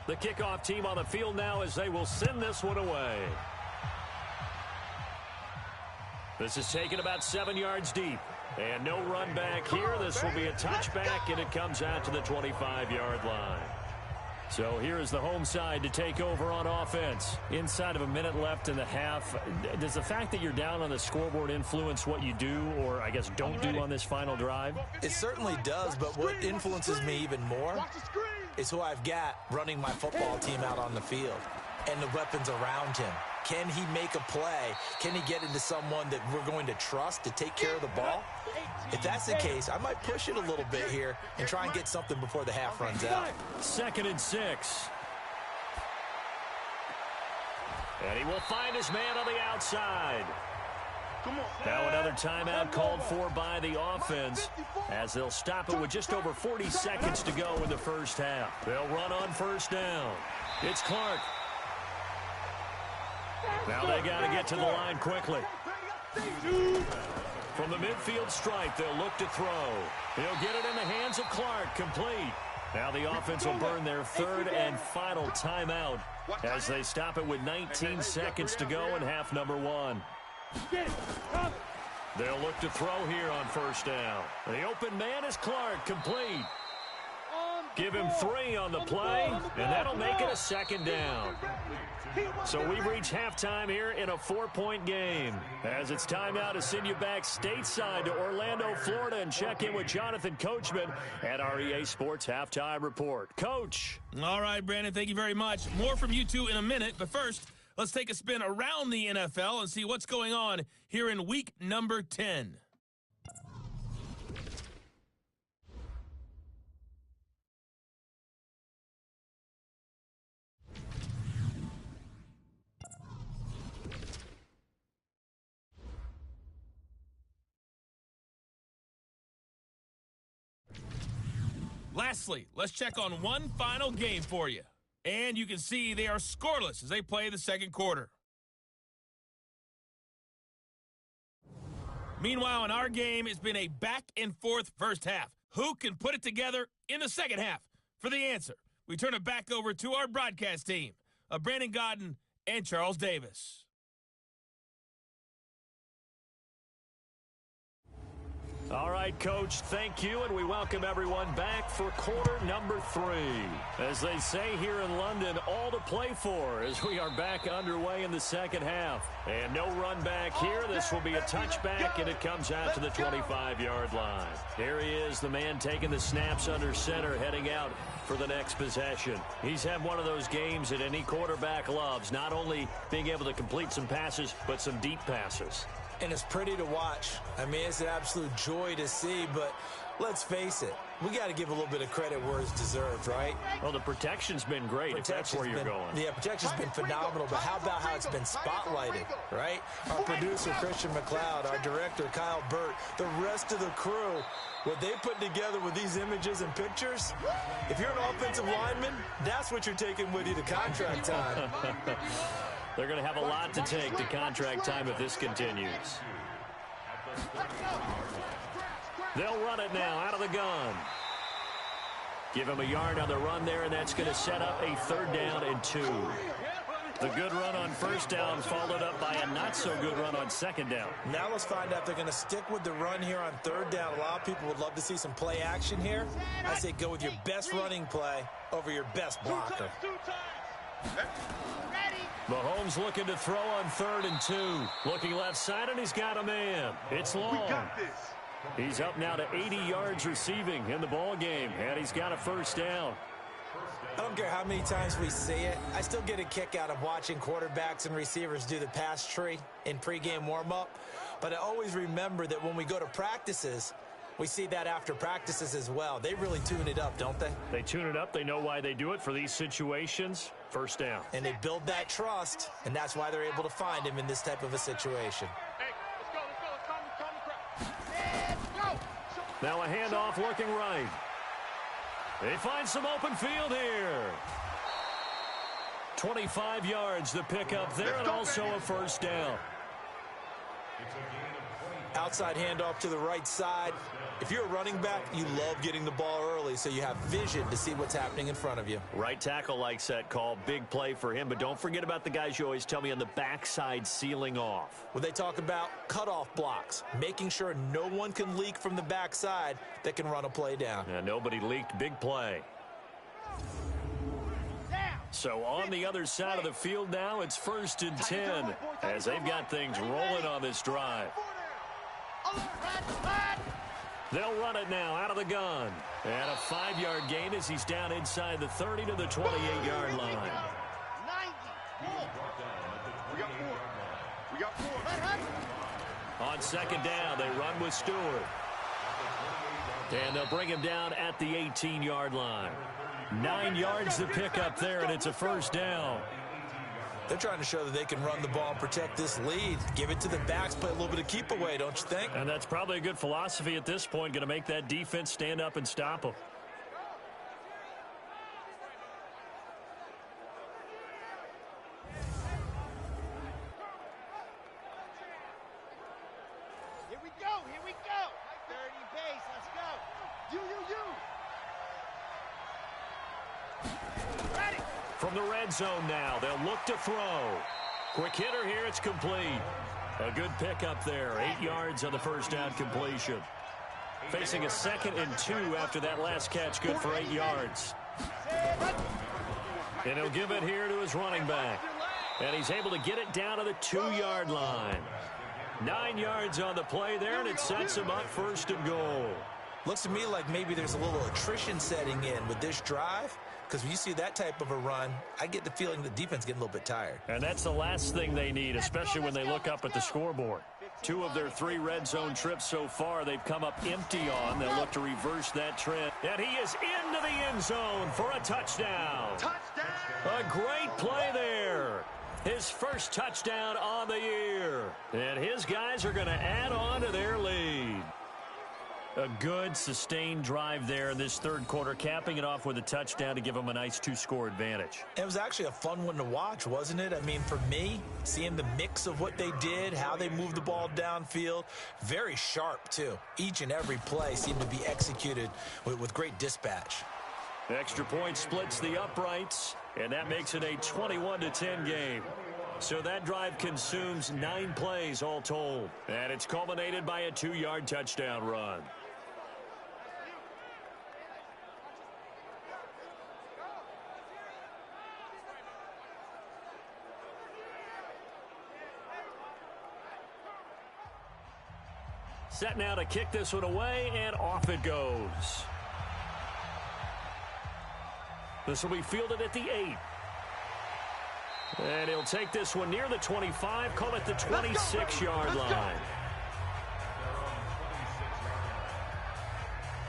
The kickoff team on the field now as they will send this one away. This is taken about 7 yards deep. And no run back here. This will be a touchback, and it comes out to the 25-yard line. So here is the home side to take over on offense. Inside of a minute left in the half, does the fact that you're down on the scoreboard influence what you do, or I guess don't do on this final drive? It certainly does, but what influences me even more is who I've got running my football team out on the field and the weapons around him. Can he make a play? Can he get into someone that we're going to trust to take care of the ball? If that's the case, I might push it a little bit here and try and get something before the half runs out. 2nd and 6. And he will find his man on the outside. Now another timeout called for by the offense as they'll stop it with just over 40 seconds to go in the first half. They'll run on 1st down. It's Clark. Now they got to get to the line quickly. From the midfield stripe, they'll look to throw. He'll get it in the hands of Clark, complete. Now the offense will burn their 3rd and final timeout as they stop it with 19 seconds to go in half number 1. They'll look to throw here on 1st down. The open man is Clark, complete. Give him 3 on the play, and that'll make it a second down. So we've reached halftime here in a 4-point game. As it's time now to send you back stateside to Orlando, Florida, and check in with Jonathan Coachman at our EA Sports Halftime Report. Coach. All right, Brandon, thank you very much. More from you two in a minute, but first, let's take a spin around the NFL and see what's going on here in week number 10. Lastly, let's check on one final game for you. And you can see they are scoreless as they play the second quarter. Meanwhile, in our game, it's been a back-and-forth first half. Who can put it together in the second half? For the answer, we turn it back over to our broadcast team of Brandon Godden and Charles Davis. All right, Coach, thank you, and we welcome everyone back for quarter number 3. As they say here in London, all to play for as we are back underway in the second half. And no run back here. This will be a touchback, and it comes out to the 25-yard line. Here he is, the man taking the snaps under center, heading out for the next possession. He's had one of those games that any quarterback loves, not only being able to complete some passes, but some deep passes. And it's pretty to watch. I mean, it's an absolute joy to see, but let's face it, we got to give a little bit of credit where it's deserved, right? Well, the protection's been great, if that's where you're going. Yeah, protection's been phenomenal, but how about how it's been spotlighted, right? Our producer, Christian McLeod, our director, Kyle Burt, the rest of the crew, what they put together with these images and pictures, if you're an offensive lineman, that's what you're taking with you to contract time. They're going to have a lot to take to contract time if this continues. They'll run it now out of the gun. Give him a yard on the run there, and that's going to set up a 3rd down and 2. The good run on 1st down followed up by a not-so-good run on 2nd down. Now let's find out if they're going to stick with the run here on 3rd down. A lot of people would love to see some play action here. I say go with your best running play over your best blocker. Mahomes looking to throw on 3rd and 2. Looking left side, and he's got a man. It's long. He's up now to 80 yards receiving in the ball game, and he's got a 1st down. I don't care how many times we see it. I still get a kick out of watching quarterbacks and receivers do the pass tree in pregame warm-up. But I always remember that when we go to practices, we see that after practices as well. They really tune it up, don't they? They tune it up. They know why they do it for these situations. 1st down. And they build that trust, and that's why they're able to find him in this type of a situation. Hey, let's go. Now a handoff looking right. They find some open field here. 25 yards to pick up there, and also a 1st down. Outside handoff to the right side. If you're a running back, you love getting the ball early so you have vision to see what's happening in front of you. Right tackle likes that call. Big play for him, but don't forget about the guys you always tell me on the backside sealing off. When they talk about cutoff blocks, making sure no one can leak from the backside that can run a play down. Yeah, nobody leaked. Big play. So on the other side of the field now, it's 1st and 10 as they've got things rolling on this drive. They'll run it now out of the gun. And a 5-yard gain as he's down inside the 30 to the 28-yard line. 90. We got 4. On 2nd down, they run with Stewart. And they'll bring him down at the 18-yard line. 9 yards to pick up there, and it's a 1st down. They're trying to show that they can run the ball and protect this lead. Give it to the backs, play a little bit of keep away, don't you think? And that's probably a good philosophy at this point, going to make that defense stand up and stop them. Here we go. 30 base, let's go. You. Ready. From the red zone now, they'll look to throw. Quick hitter here, it's complete. A good pickup there, 8 yards on the 1st down completion. Facing a 2nd and 2 after that last catch, good for 8 yards. And he'll give it here to his running back. And he's able to get it down to the 2-yard line. 9 yards on the play there, and it sets him up 1st and goal. Looks to me like maybe there's a little attrition setting in with this drive, because when you see that type of a run, I get the feeling the defense getting a little bit tired. And that's the last thing they need, especially when they look up at the scoreboard. 2 of their 3 red zone trips so far they've come up empty on. They'll look to reverse that trend. And he is into the end zone for a touchdown. A great play there. His first touchdown on the year. And his guys are going to add on to their lead. A good, sustained drive there in this 3rd quarter, capping it off with a touchdown to give them a nice 2-score advantage. It was actually a fun one to watch, wasn't it? I mean, for me, seeing the mix of what they did, how they moved the ball downfield, very sharp, too. Each and every play seemed to be executed with great dispatch. Extra point splits the uprights, and that makes it a 21-10 game. So that drive consumes 9 plays all told. And it's culminated by a 2-yard touchdown run. Set now to kick this one away, and off it goes. This will be fielded at the 8. And he'll take this one near the 25, call it the 26-yard line.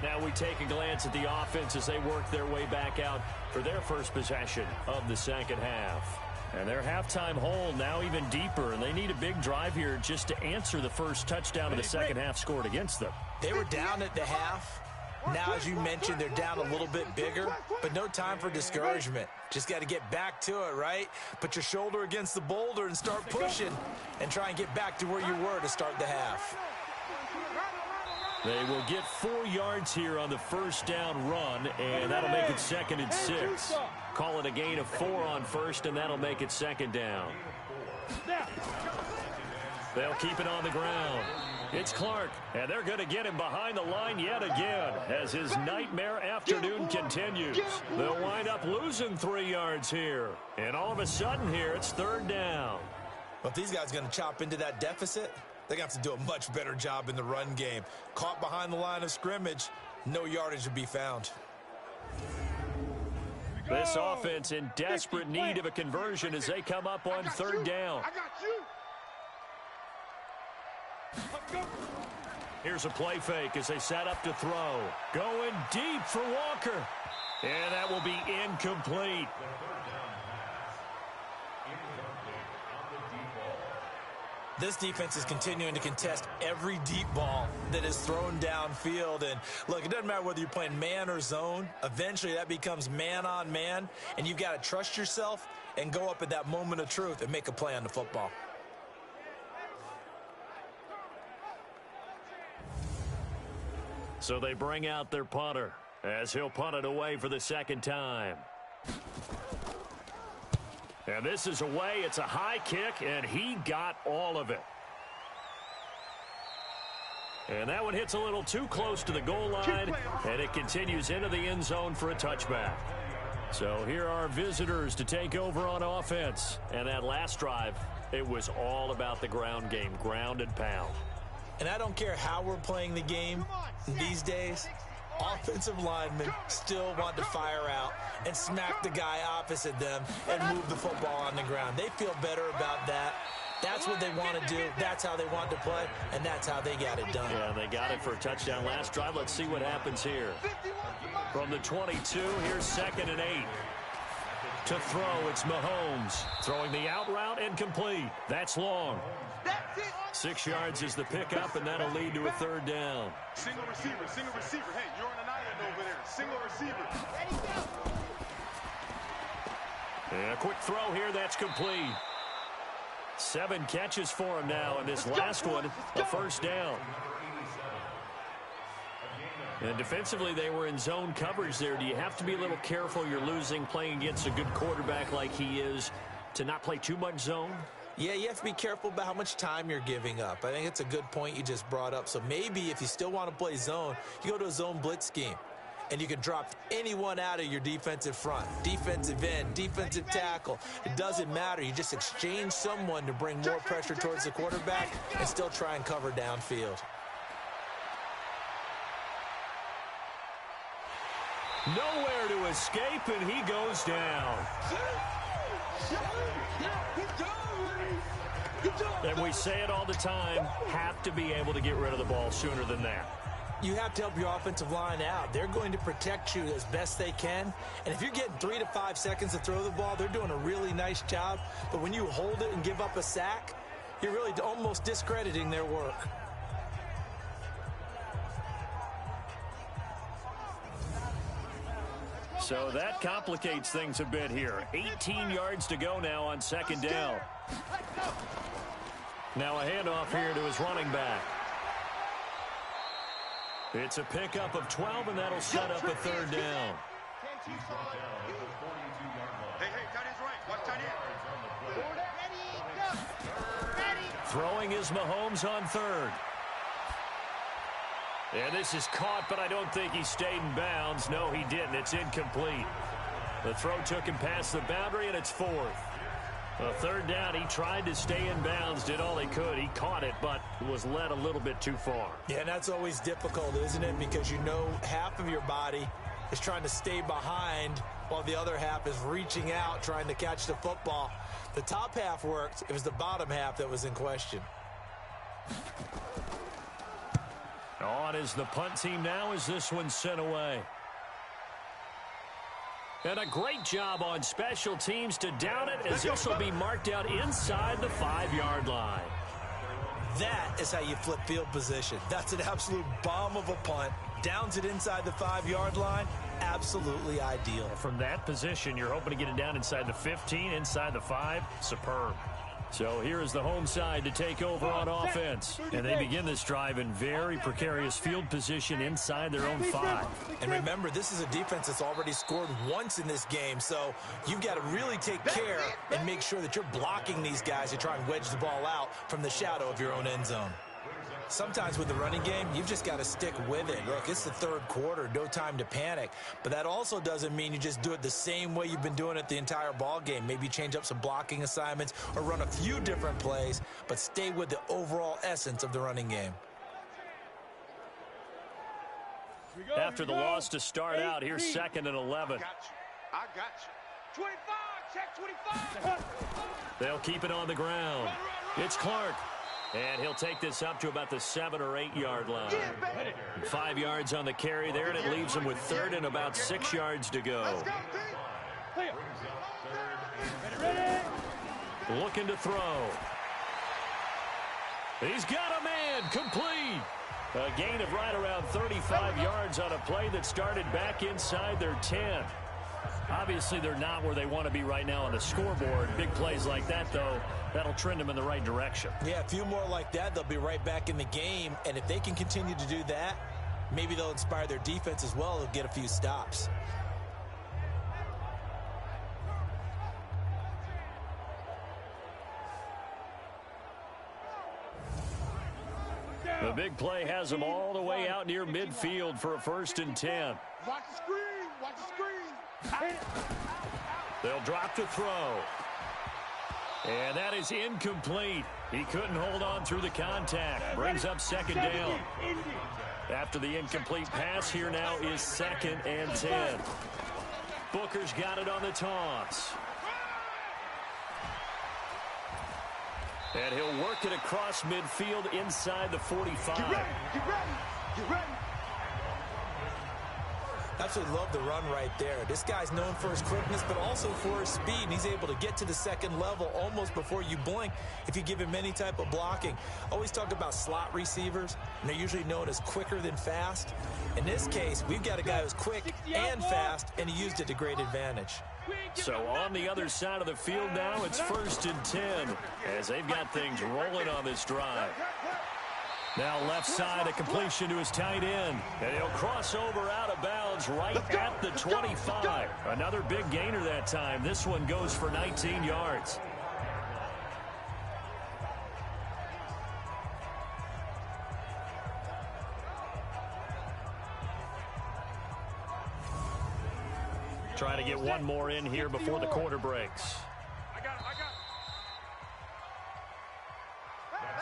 Now we take a glance at the offense as they work their way back out for their first possession of the 2nd half. And their halftime hole now even deeper, and they need a big drive here just to answer the first touchdown of the 2nd half scored against them. They were down at the half. Now, as you mentioned, they're down a little bit bigger, but no time for discouragement. Just got to get back to it, right? Put your shoulder against the boulder and start pushing and try and get back to where you were to start the half. They will get 4 yards here on the first down run, and that'll make it 2nd and 6. Call it a gain of 4 on first, and that'll make it 2nd down. They'll keep it on the ground. It's Clark, and they're going to get him behind the line yet again as his nightmare afternoon continues. They'll wind up losing 3 yards here, and all of a sudden here it's 3rd down. Well, if these guys are going to chop into that deficit, they're going to have to do a much better job in the run game. Caught behind the line of scrimmage, no yardage to be found. This offense in desperate need of a conversion as they come up on 3rd down. I got you. Here's a play fake as they set up to throw. Going deep for Walker. And that will be incomplete. This defense is continuing to contest every deep ball that is thrown downfield. And look, it doesn't matter whether you're playing man or zone. Eventually that becomes man on man, and you've got to trust yourself and go up at that moment of truth and make a play on the football. So they bring out their punter as he'll punt it away for the 2nd time. And this is away. It's a high kick, and he got all of it. And that one hits a little too close to the goal line, and it continues into the end zone for a touchback. So here are visitors to take over on offense. And that last drive, it was all about the ground game, ground and pound. And I don't care how we're playing the game these days, offensive linemen still want to fire out and smack the guy opposite them and move the football on the ground. They feel better about that. That's what they want to do. That's how they want to play, and that's how they got it done. Yeah, they got it for a touchdown last drive. Let's see what happens here. From the 22, here's 2nd and 8. To throw, it's Mahomes. Throwing the out route and complete. That's long. 6 yards is the pickup, and that'll lead to a 3rd down. Single receiver, single receiver. Hey, you're on an island over there. Single receiver. And a quick throw here, that's complete. 7 catches for him now, and this last one, a 1st down. And defensively, they were in zone coverage there. Do you have to be a little careful? You're losing, playing against a good quarterback like he is, to not play too much zone? Yeah, you have to be careful about how much time you're giving up. I think it's a good point you just brought up. So maybe if you still want to play zone, you go to a zone blitz scheme. And you can drop anyone out of your defensive front, defensive end, defensive tackle. It doesn't matter. You just exchange someone to bring more pressure towards the quarterback and still try and cover downfield. Nowhere to escape, and he goes down. And we say it all the time, have to be able to get rid of the ball sooner than that. You have to help your offensive line out. They're going to protect you as best they can. And if you're getting 3 to 5 seconds to throw the ball, they're doing a really nice job. But when you hold it and give up a sack, you're really almost discrediting their work. So that complicates things a bit here. 18 yards to go now on second down. Now a handoff here to his running back. It's a pickup of 12, and that'll set up a third down. Hey, tight end's right. Watch tight end. Ready. Throwing is Mahomes on third. And this is caught, but I don't think he stayed in bounds. No, he didn't. It's incomplete. The throw took him past the boundary, and it's fourth. A third down, he tried to stay in bounds, did all he could. He caught it, but was led a little bit too far. Yeah, and that's always difficult, isn't it? Because you know half of your body is trying to stay behind while the other half is reaching out, trying to catch the football. The top half worked. It was the bottom half that was in question. On is the punt team now as this one's sent away. And a great job on special teams to down it, as this will be marked out inside the 5-yard line. That is how you flip field position. That's an absolute bomb of a punt. Downs it inside the 5-yard line. Absolutely ideal. From that position, you're hoping to get it down inside the 15, inside the 5. Superb. So here is the home side to take over on offense. And they begin this drive in very precarious field position inside their own 5. And remember, this is a defense that's already scored once in this game, so you've got to really take care and make sure that you're blocking these guys to try and wedge the ball out from the shadow of your own end zone. Sometimes with the running game, you've just got to stick with it. Look, it's the third quarter, no time to panic. But that also doesn't mean you just do it the same way you've been doing it the entire ball game. Maybe change up some blocking assignments or run a few different plays, but stay with the overall essence of the running game. After the loss to start out, here's 2nd and 11. I got you. 25, check 25. They'll keep it on the ground. It's Clark. And he'll take this up to about the 7 or 8 yard line. 5 yards on the carry there, and it leaves him with 3rd and about 6 yards to go. Looking to throw. He's got a man, complete. A gain of right around 35 yards on a play that started back inside their 10. Obviously, they're not where they want to be right now on the scoreboard. Big plays like that, though, that'll trend them in the right direction. Yeah, a few more like that, they'll be right back in the game. And if they can continue to do that, maybe they'll inspire their defense as well. They'll get a few stops. The big play has them all the way out near midfield for a 1st and 10. Watch the screen. Watch the screen. They'll drop to throw. And that is incomplete. He couldn't hold on through the contact. Brings up 2nd down. After the incomplete pass, here now is 2nd and 10. Booker's got it on the toss. And he'll work it across midfield inside the 45. Get ready. Get ready. Get ready. Absolutely love the run right there. This guy's known for his quickness, but also for his speed. And he's able to get to the 2nd level almost before you blink if you give him any type of blocking. Always talk about slot receivers, and they're usually known as quicker than fast. In this case, we've got a guy who's quick and fast, and he used it to great advantage. So on the other side of the field now, it's 1st and 10 as they've got things rolling on this drive. Now left side, a completion to his tight end. And he'll cross over out of bounds right at the 25. Another big gainer that time. This one goes for 19 yards. Trying to get one more in here before the quarter breaks.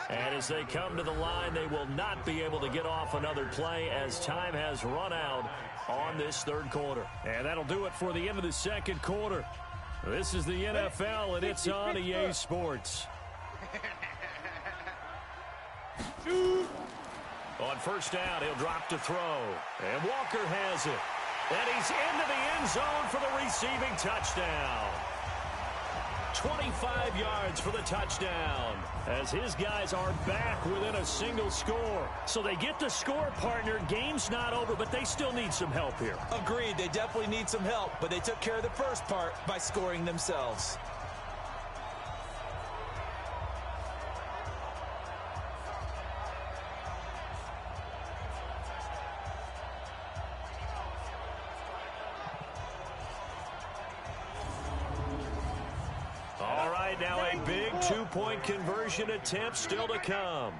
And as they come to the line, they will not be able to get off another play as time has run out on this third quarter. And that'll do it for the end of the second quarter. This is the NFL, and it's on EA Sports. On first down, he'll drop to throw. And Walker has it. And he's into the end zone for the receiving touchdown. 25 yards for the touchdown as his guys are back within a single score. So they get the score, partner. Game's not over, but they still need some help here. Agreed. They definitely need some help, but they took care of the first part by scoring themselves. Now a big two-point conversion attempt still to come.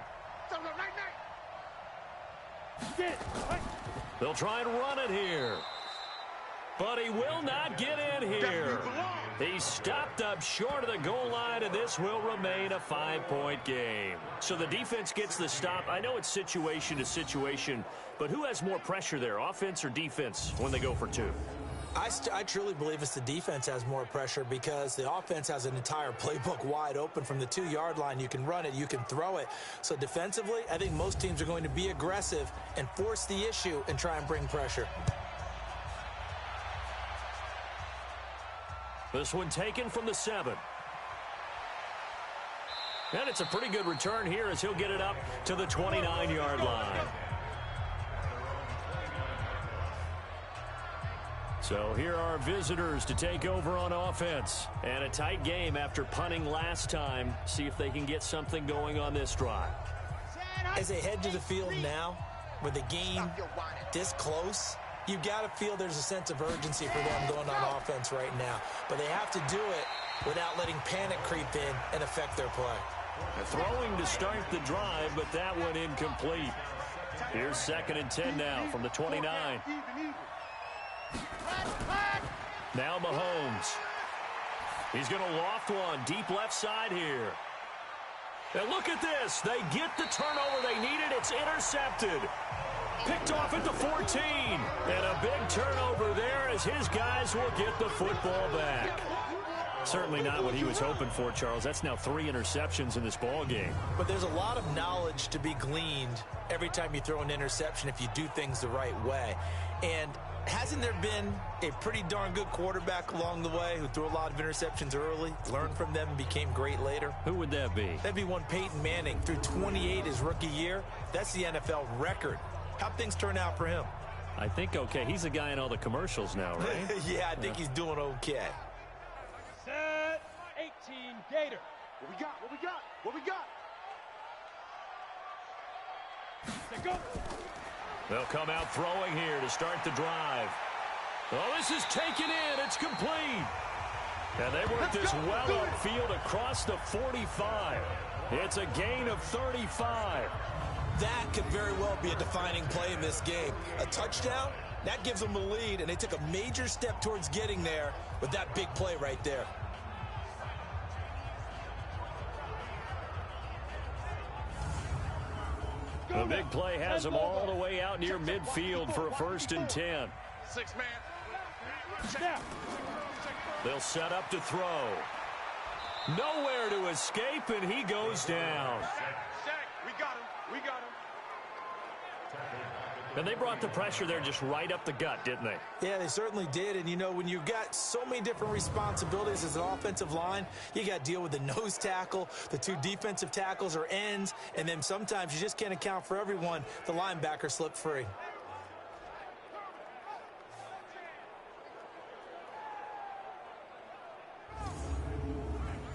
They'll try and run it here. But he will not get in here. He's stopped up short of the goal line, and this will remain a 5-point game. So the defense gets the stop. I know it's situation to situation, but who has more pressure there, offense or defense, when they go for two? I truly believe it's the defense has more pressure because the offense has an entire playbook wide open from the 2-yard line. You can run it, you can throw it. So defensively, I think most teams are going to be aggressive and force the issue and try and bring pressure. This one taken from the 7. And it's a pretty good return here as he'll get it up to the 29-yard line. So here are visitors to take over on offense. And a tight game after punting last time. See if they can get something going on this drive. As they head to the field now, with the game this close, you've got to feel there's a sense of urgency for them going on offense right now. But they have to do it without letting panic creep in and affect their play. Throwing to start the drive, but that one incomplete. Here's 2nd and 10 now from the 29. Now Mahomes. He's going to loft one deep left side here. And look at this. They get the turnover they needed. It's intercepted. Picked off at the 14. And a big turnover there as his guys will get the football back. Certainly not what he was hoping for, Charles. That's now 3 interceptions in this ball game. But there's a lot of knowledge to be gleaned every time you throw an interception if you do things the right way. And hasn't there been a pretty darn good quarterback along the way who threw a lot of interceptions early, learned from them, and became great later? Who would that be? That'd be one Peyton Manning. Threw 28 his rookie year. That's the NFL record. How'd things turn out for him? I think okay. He's a guy in all the commercials now, right? Yeah, I think he's doing okay. Set 18 Gator. What we got? What we got? What we got? Let's go. They'll come out throwing here to start the drive. Oh, this is taken in. It's complete. And they work this well upfield across the 45. It's a gain of 35. That could very well be a defining play in this game. A touchdown, that gives them the lead, and they took a major step towards getting there with that big play right there. The big play has them all the way out near midfield for a 1st and 10. 6-man. They'll set up to throw. Nowhere to escape, and he goes down. We got him. We got him. And they brought the pressure there just right up the gut, didn't they? Yeah, they certainly did. And, you know, when you've got so many different responsibilities as an offensive line, you got to deal with the nose tackle, the 2 defensive tackles or ends, and then sometimes you just can't account for everyone. The linebacker slipped free.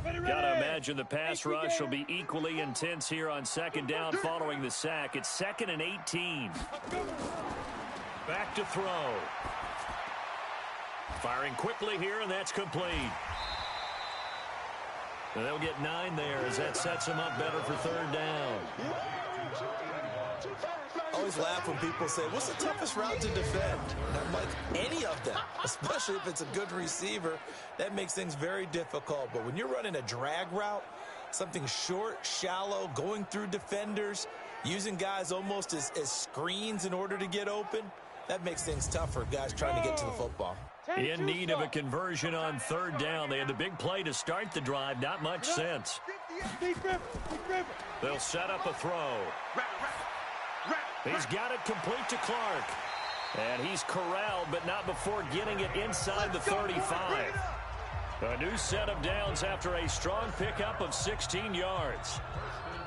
Gotta imagine the pass rush will be equally intense here on 2nd down following the sack. It's 2nd and 18. Back to throw. Firing quickly here, and that's complete. And they'll get 9 there as that sets them up better for 3rd down. I always laugh when people say, what's the toughest route to defend? And I'm like, any of them, especially if it's a good receiver. That makes things very difficult. But when you're running a drag route, something short, shallow, going through defenders, using guys almost as screens in order to get open, that makes things tough for guys trying to get to the football. In need of a conversion on third down. They had the big play to start the drive. Not much sense. They'll set up a throw. He's got it complete to Clark. And he's corralled, but not before getting it inside the 35. A new set of downs after a strong pickup of 16 yards.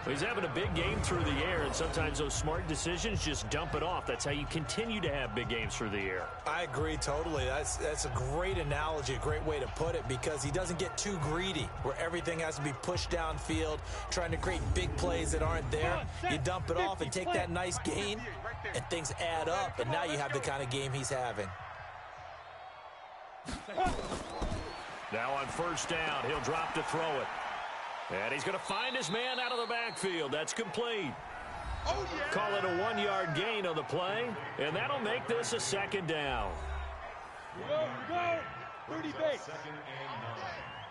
He's having a big game through the air, and sometimes those smart decisions just dump it off. That's how you continue to have big games through the air. I agree totally. That's a great analogy, a great way to put it, because he doesn't get too greedy where everything has to be pushed downfield, trying to create big plays that aren't there. You dump it off and take that nice gain, and things add up, and now you have the kind of game he's having. Now on first down, he'll drop to throw it. And he's going to find his man out of the backfield. That's complete. Oh, yeah. Call it a 1-yard gain on the play, and that'll make this a second down. Go. 30 base.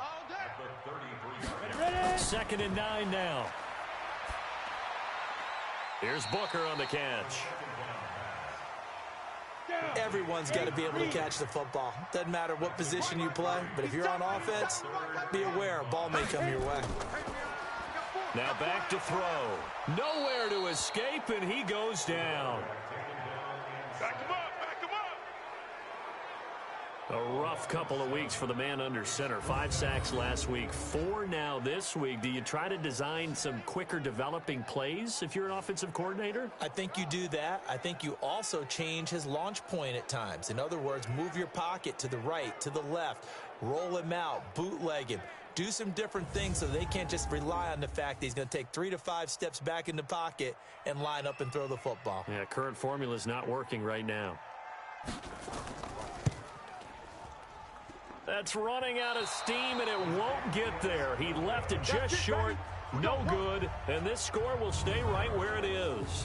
All day. Ready. Second and 9 now. Here's Booker on the catch. Everyone's got to be able to catch the football. Doesn't matter what position you play, but if you're on offense, be aware a ball may come your way. Now back to throw. Nowhere to escape, and he goes down. Back him up. A rough couple of weeks for the man under center. 5 sacks last week, 4 now this week. Do you try to design some quicker developing plays if you're an offensive coordinator? I think you do that. I think you also change his launch point at times. In other words, move your pocket to the right, to the left, roll him out, bootleg him. Do some different things so they can't just rely on the fact that he's going to take 3 to 5 steps back in the pocket and line up and throw the football. Yeah, current formula is not working right now. That's running out of steam, and it won't get there. He left it just short, no good, and this score will stay right where it is.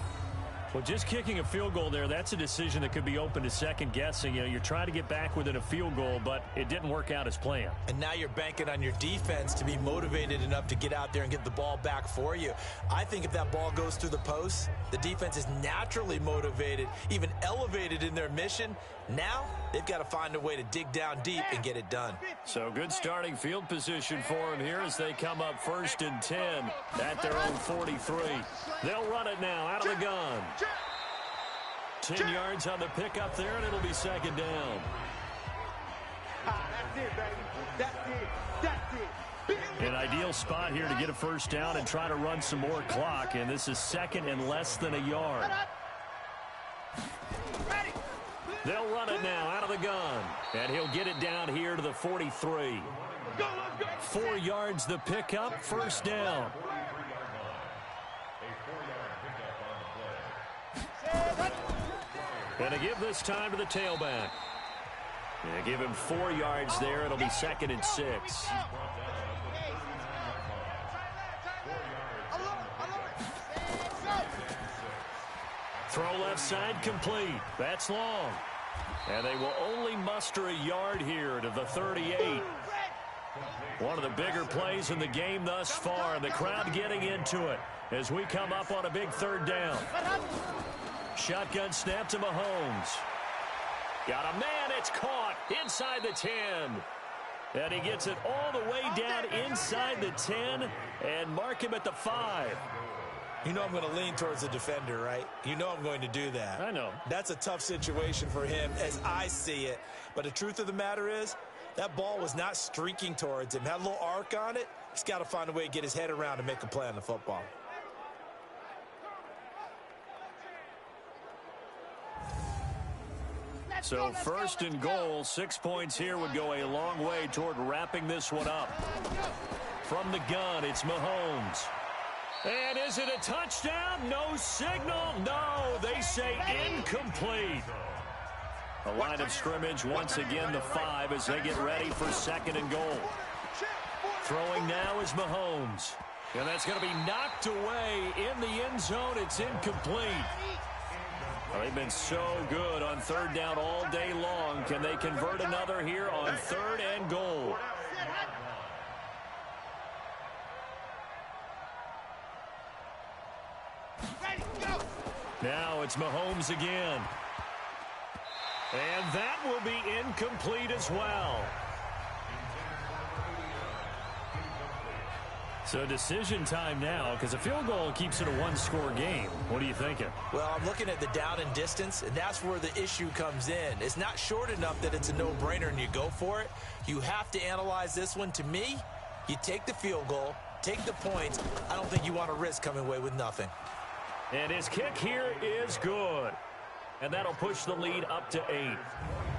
Well, just kicking a field goal there, that's a decision that could be open to second guessing. You know, you're trying to get back within a field goal, but it didn't work out as planned. And now you're banking on your defense to be motivated enough to get out there and get the ball back for you. I think if that ball goes through the post, the defense is naturally motivated, even elevated in their mission. Now they've got to find a way to dig down deep and get it done. So good starting field position for him here as they come up 1st and 10 at their own 43. They'll run it now out of the gun. 10 yards on the pickup there, and it'll be second down. That's it, baby. That's it. An ideal spot here to get a first down and try to run some more clock, and this is second and less than a yard. They'll run it now out of the gun, and he'll get it down here to the 43. 4 yards the pickup, first down. And to give this time to the tailback. And give him 4 yards there. It'll be second and 6. Throw left side complete. That's long. And they will only muster a yard here to the 38. One of the bigger plays in the game thus far. And the crowd getting into it as we come up on a big third down. Shotgun snap to Mahomes. Got a man. It's caught inside the 10. And he gets it all the way down inside the 10 and mark him at the 5. You know I'm going to lean towards the defender, right? You know I'm going to do that. I know. That's a tough situation for him as I see it. But the truth of the matter is, that ball was not streaking towards him. Had a little arc on it. He's got to find a way to get his head around and make a play on the football. So first and goal, 6 points here would go a long way toward wrapping this one up. From the gun, it's Mahomes. And is it a touchdown? No signal. No, they say incomplete. A line of scrimmage once again the 5 as they get ready for second and goal. Throwing now is Mahomes. And that's going to be knocked away in the end zone. It's incomplete. Well, they've been so good on third down all day long. Can they convert another here on third and goal? Now it's Mahomes again. And that will be incomplete as well. So decision time now, because a field goal keeps it a one-score game. What are you thinking? Well, I'm looking at the down and distance, and that's where the issue comes in. It's not short enough that it's a no-brainer and you go for it. You have to analyze this one. To me, you take the field goal, take the points. I don't think you want to risk coming away with nothing. And his kick here is good. And that'll push the lead up to 8.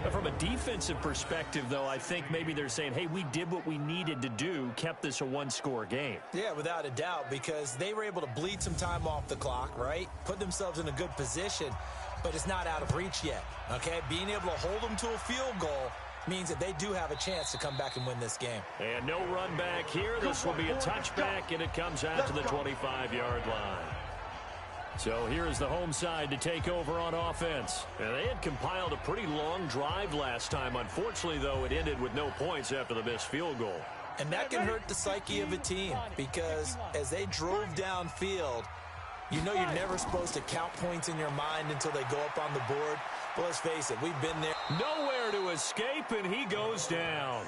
But from a defensive perspective, though, I think maybe they're saying, hey, we did what we needed to do, kept this a one-score game. Yeah, without a doubt, because they were able to bleed some time off the clock, right? Put themselves in a good position, but it's not out of reach yet, okay? Being able to hold them to a field goal means that they do have a chance to come back and win this game. And no run back here. This will be a touchback, and it comes out to the 25-yard line. So here is the home side to take over on offense. And they had compiled a pretty long drive last time. Unfortunately, though, it ended with no points after the missed field goal. And that can hurt the psyche of a team because as they drove downfield, you know you're never supposed to count points in your mind until they go up on the board. But let's face it, we've been there. Nowhere to escape, and he goes down.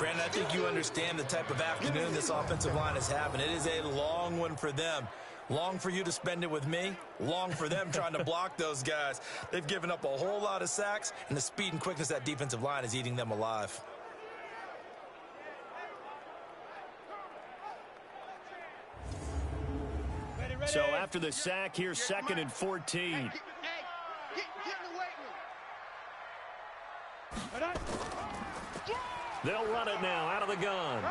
Brandon, I think you understand the type of afternoon this offensive line is having. It is a long one for them. Long for you to spend it with me. Long for them trying to block those guys. They've given up a whole lot of sacks, and the speed and quickness of that defensive line is eating them alive. So after the sack, here's 2nd and 14. Get in the weight room. They'll run it now out of the gun.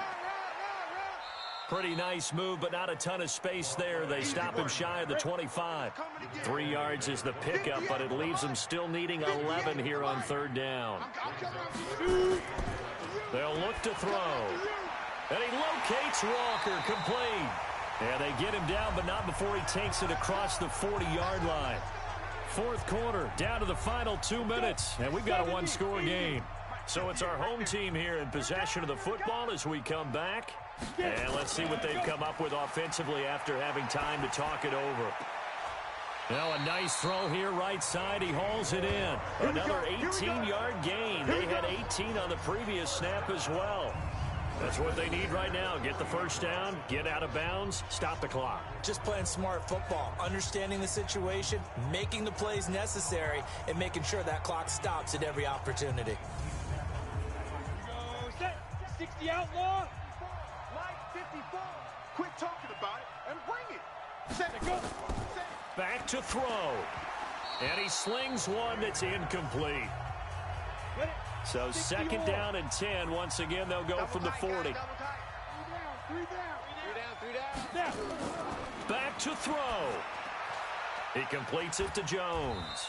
Pretty nice move, but not a ton of space there. They stop him shy of the 25. 3 yards is the pickup, but it leaves them still needing 11 here on third down. They'll look to throw. And he locates Walker, complete. And they get him down, but not before he takes it across the 40-yard line. Fourth quarter, down to the final 2 minutes, and we've got a one-score game. So it's our home team here in possession of the football as we come back. And let's see what they've come up with offensively after having time to talk it over. Now a nice throw here right side. He hauls it in. Another 18-yard gain. They had 18 on the previous snap as well. That's what they need right now. Get the first down, get out of bounds, stop the clock. Just playing smart football, understanding the situation, making the plays necessary, and making sure that clock stops at every opportunity. 60 outlaw. Line 54. Quit talking about it and bring it. Set it, go. Back to throw. And he slings one that's incomplete. So 2nd down and 10. Once again, they'll go from the 40. Three down. Back to throw. He completes it to Jones.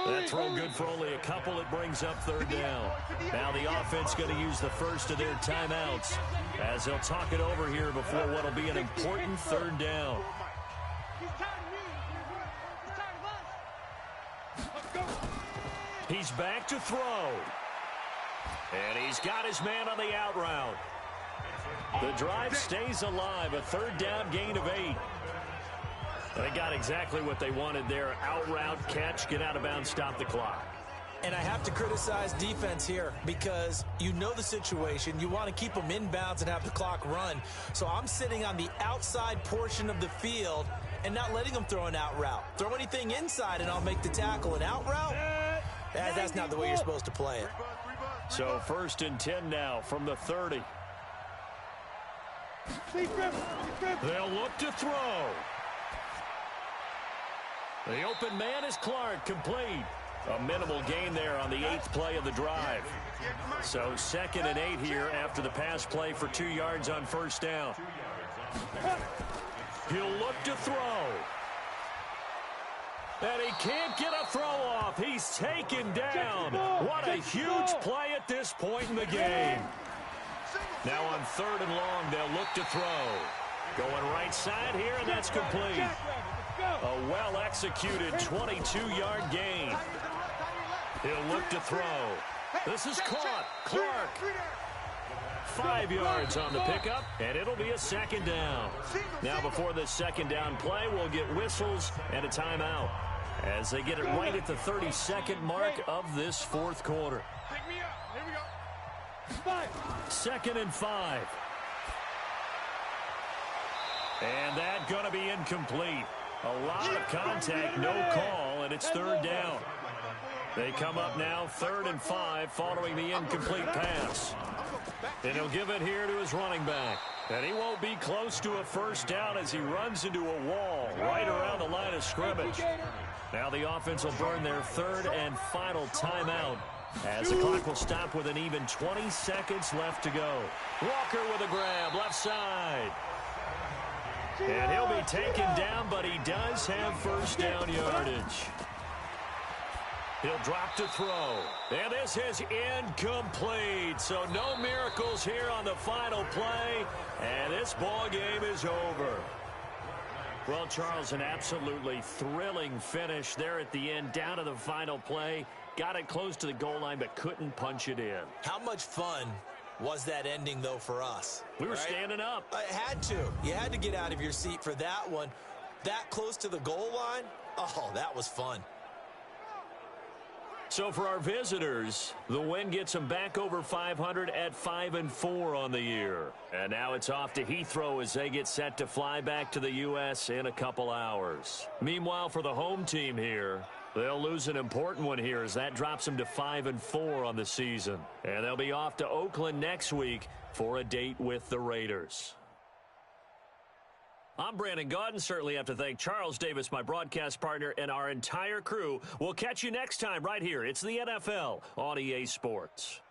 That throw good for only a couple. It brings up third down. Now the offense going to use the first of their timeouts as they'll talk it over here before what will be an important third down. He's back to throw. And he's got his man on the out route. The drive stays alive. A third down gain of 8. They got exactly what they wanted there. Out route, catch, get out of bounds, stop the clock. And I have to criticize defense here because you know the situation. You want to keep them in bounds and have the clock run. So I'm sitting on the outside portion of the field and not letting them throw an out route. Throw anything inside and I'll make the tackle. An out route? That's not the way you're supposed to play it. So 1st and 10 now from the 30. They'll look to throw. The open man is Clark, complete. A minimal gain there on the 8th play of the drive. So 2nd and 8 here after the pass play for 2 yards on first down. He'll look to throw. And he can't get a throw off. He's taken down. What a huge play at this point in the game. Now on 3rd and long, they'll look to throw. Going right side here, and that's complete. A well-executed 22-yard gain. He'll look to throw. This is caught. Clark. 5 yards on the pickup, and it'll be a second down. Now, before this second down play, we'll get whistles and a timeout as they get it right at the 32nd mark of this fourth quarter. Second and 5. And that's going to be incomplete. A lot of contact, no call, and it's third down. They come up now 3rd and 5 following the incomplete pass. And he'll give it here to his running back. And he won't be close to a first down as he runs into a wall right around the line of scrimmage. Now the offense will burn their 3rd and final timeout as the clock will stop with an even 20 seconds left to go. Walker with a grab, left side. And he'll be taken down, but he does have first down yardage. He'll drop to throw. And this is incomplete. So no miracles here on the final play. And this ball game is over. Well, Charles, an absolutely thrilling finish there at the end, down to the final play. Got it close to the goal line, but couldn't punch it in. How much fun was that ending, though, for us? We were standing up. I had to. You had to get out of your seat for that one. That close to the goal line? Oh, that was fun. So for our visitors, the win gets them back over 500 at 5-4 on the year. And now it's off to Heathrow as they get set to fly back to the U.S. in a couple hours. Meanwhile, for the home team here, they'll lose an important one here as that drops them to 5-4 on the season. And they'll be off to Oakland next week for a date with the Raiders. I'm Brandon Gaudin. Certainly have to thank Charles Davis, my broadcast partner, and our entire crew. We'll catch you next time right here. It's the NFL on EA Sports.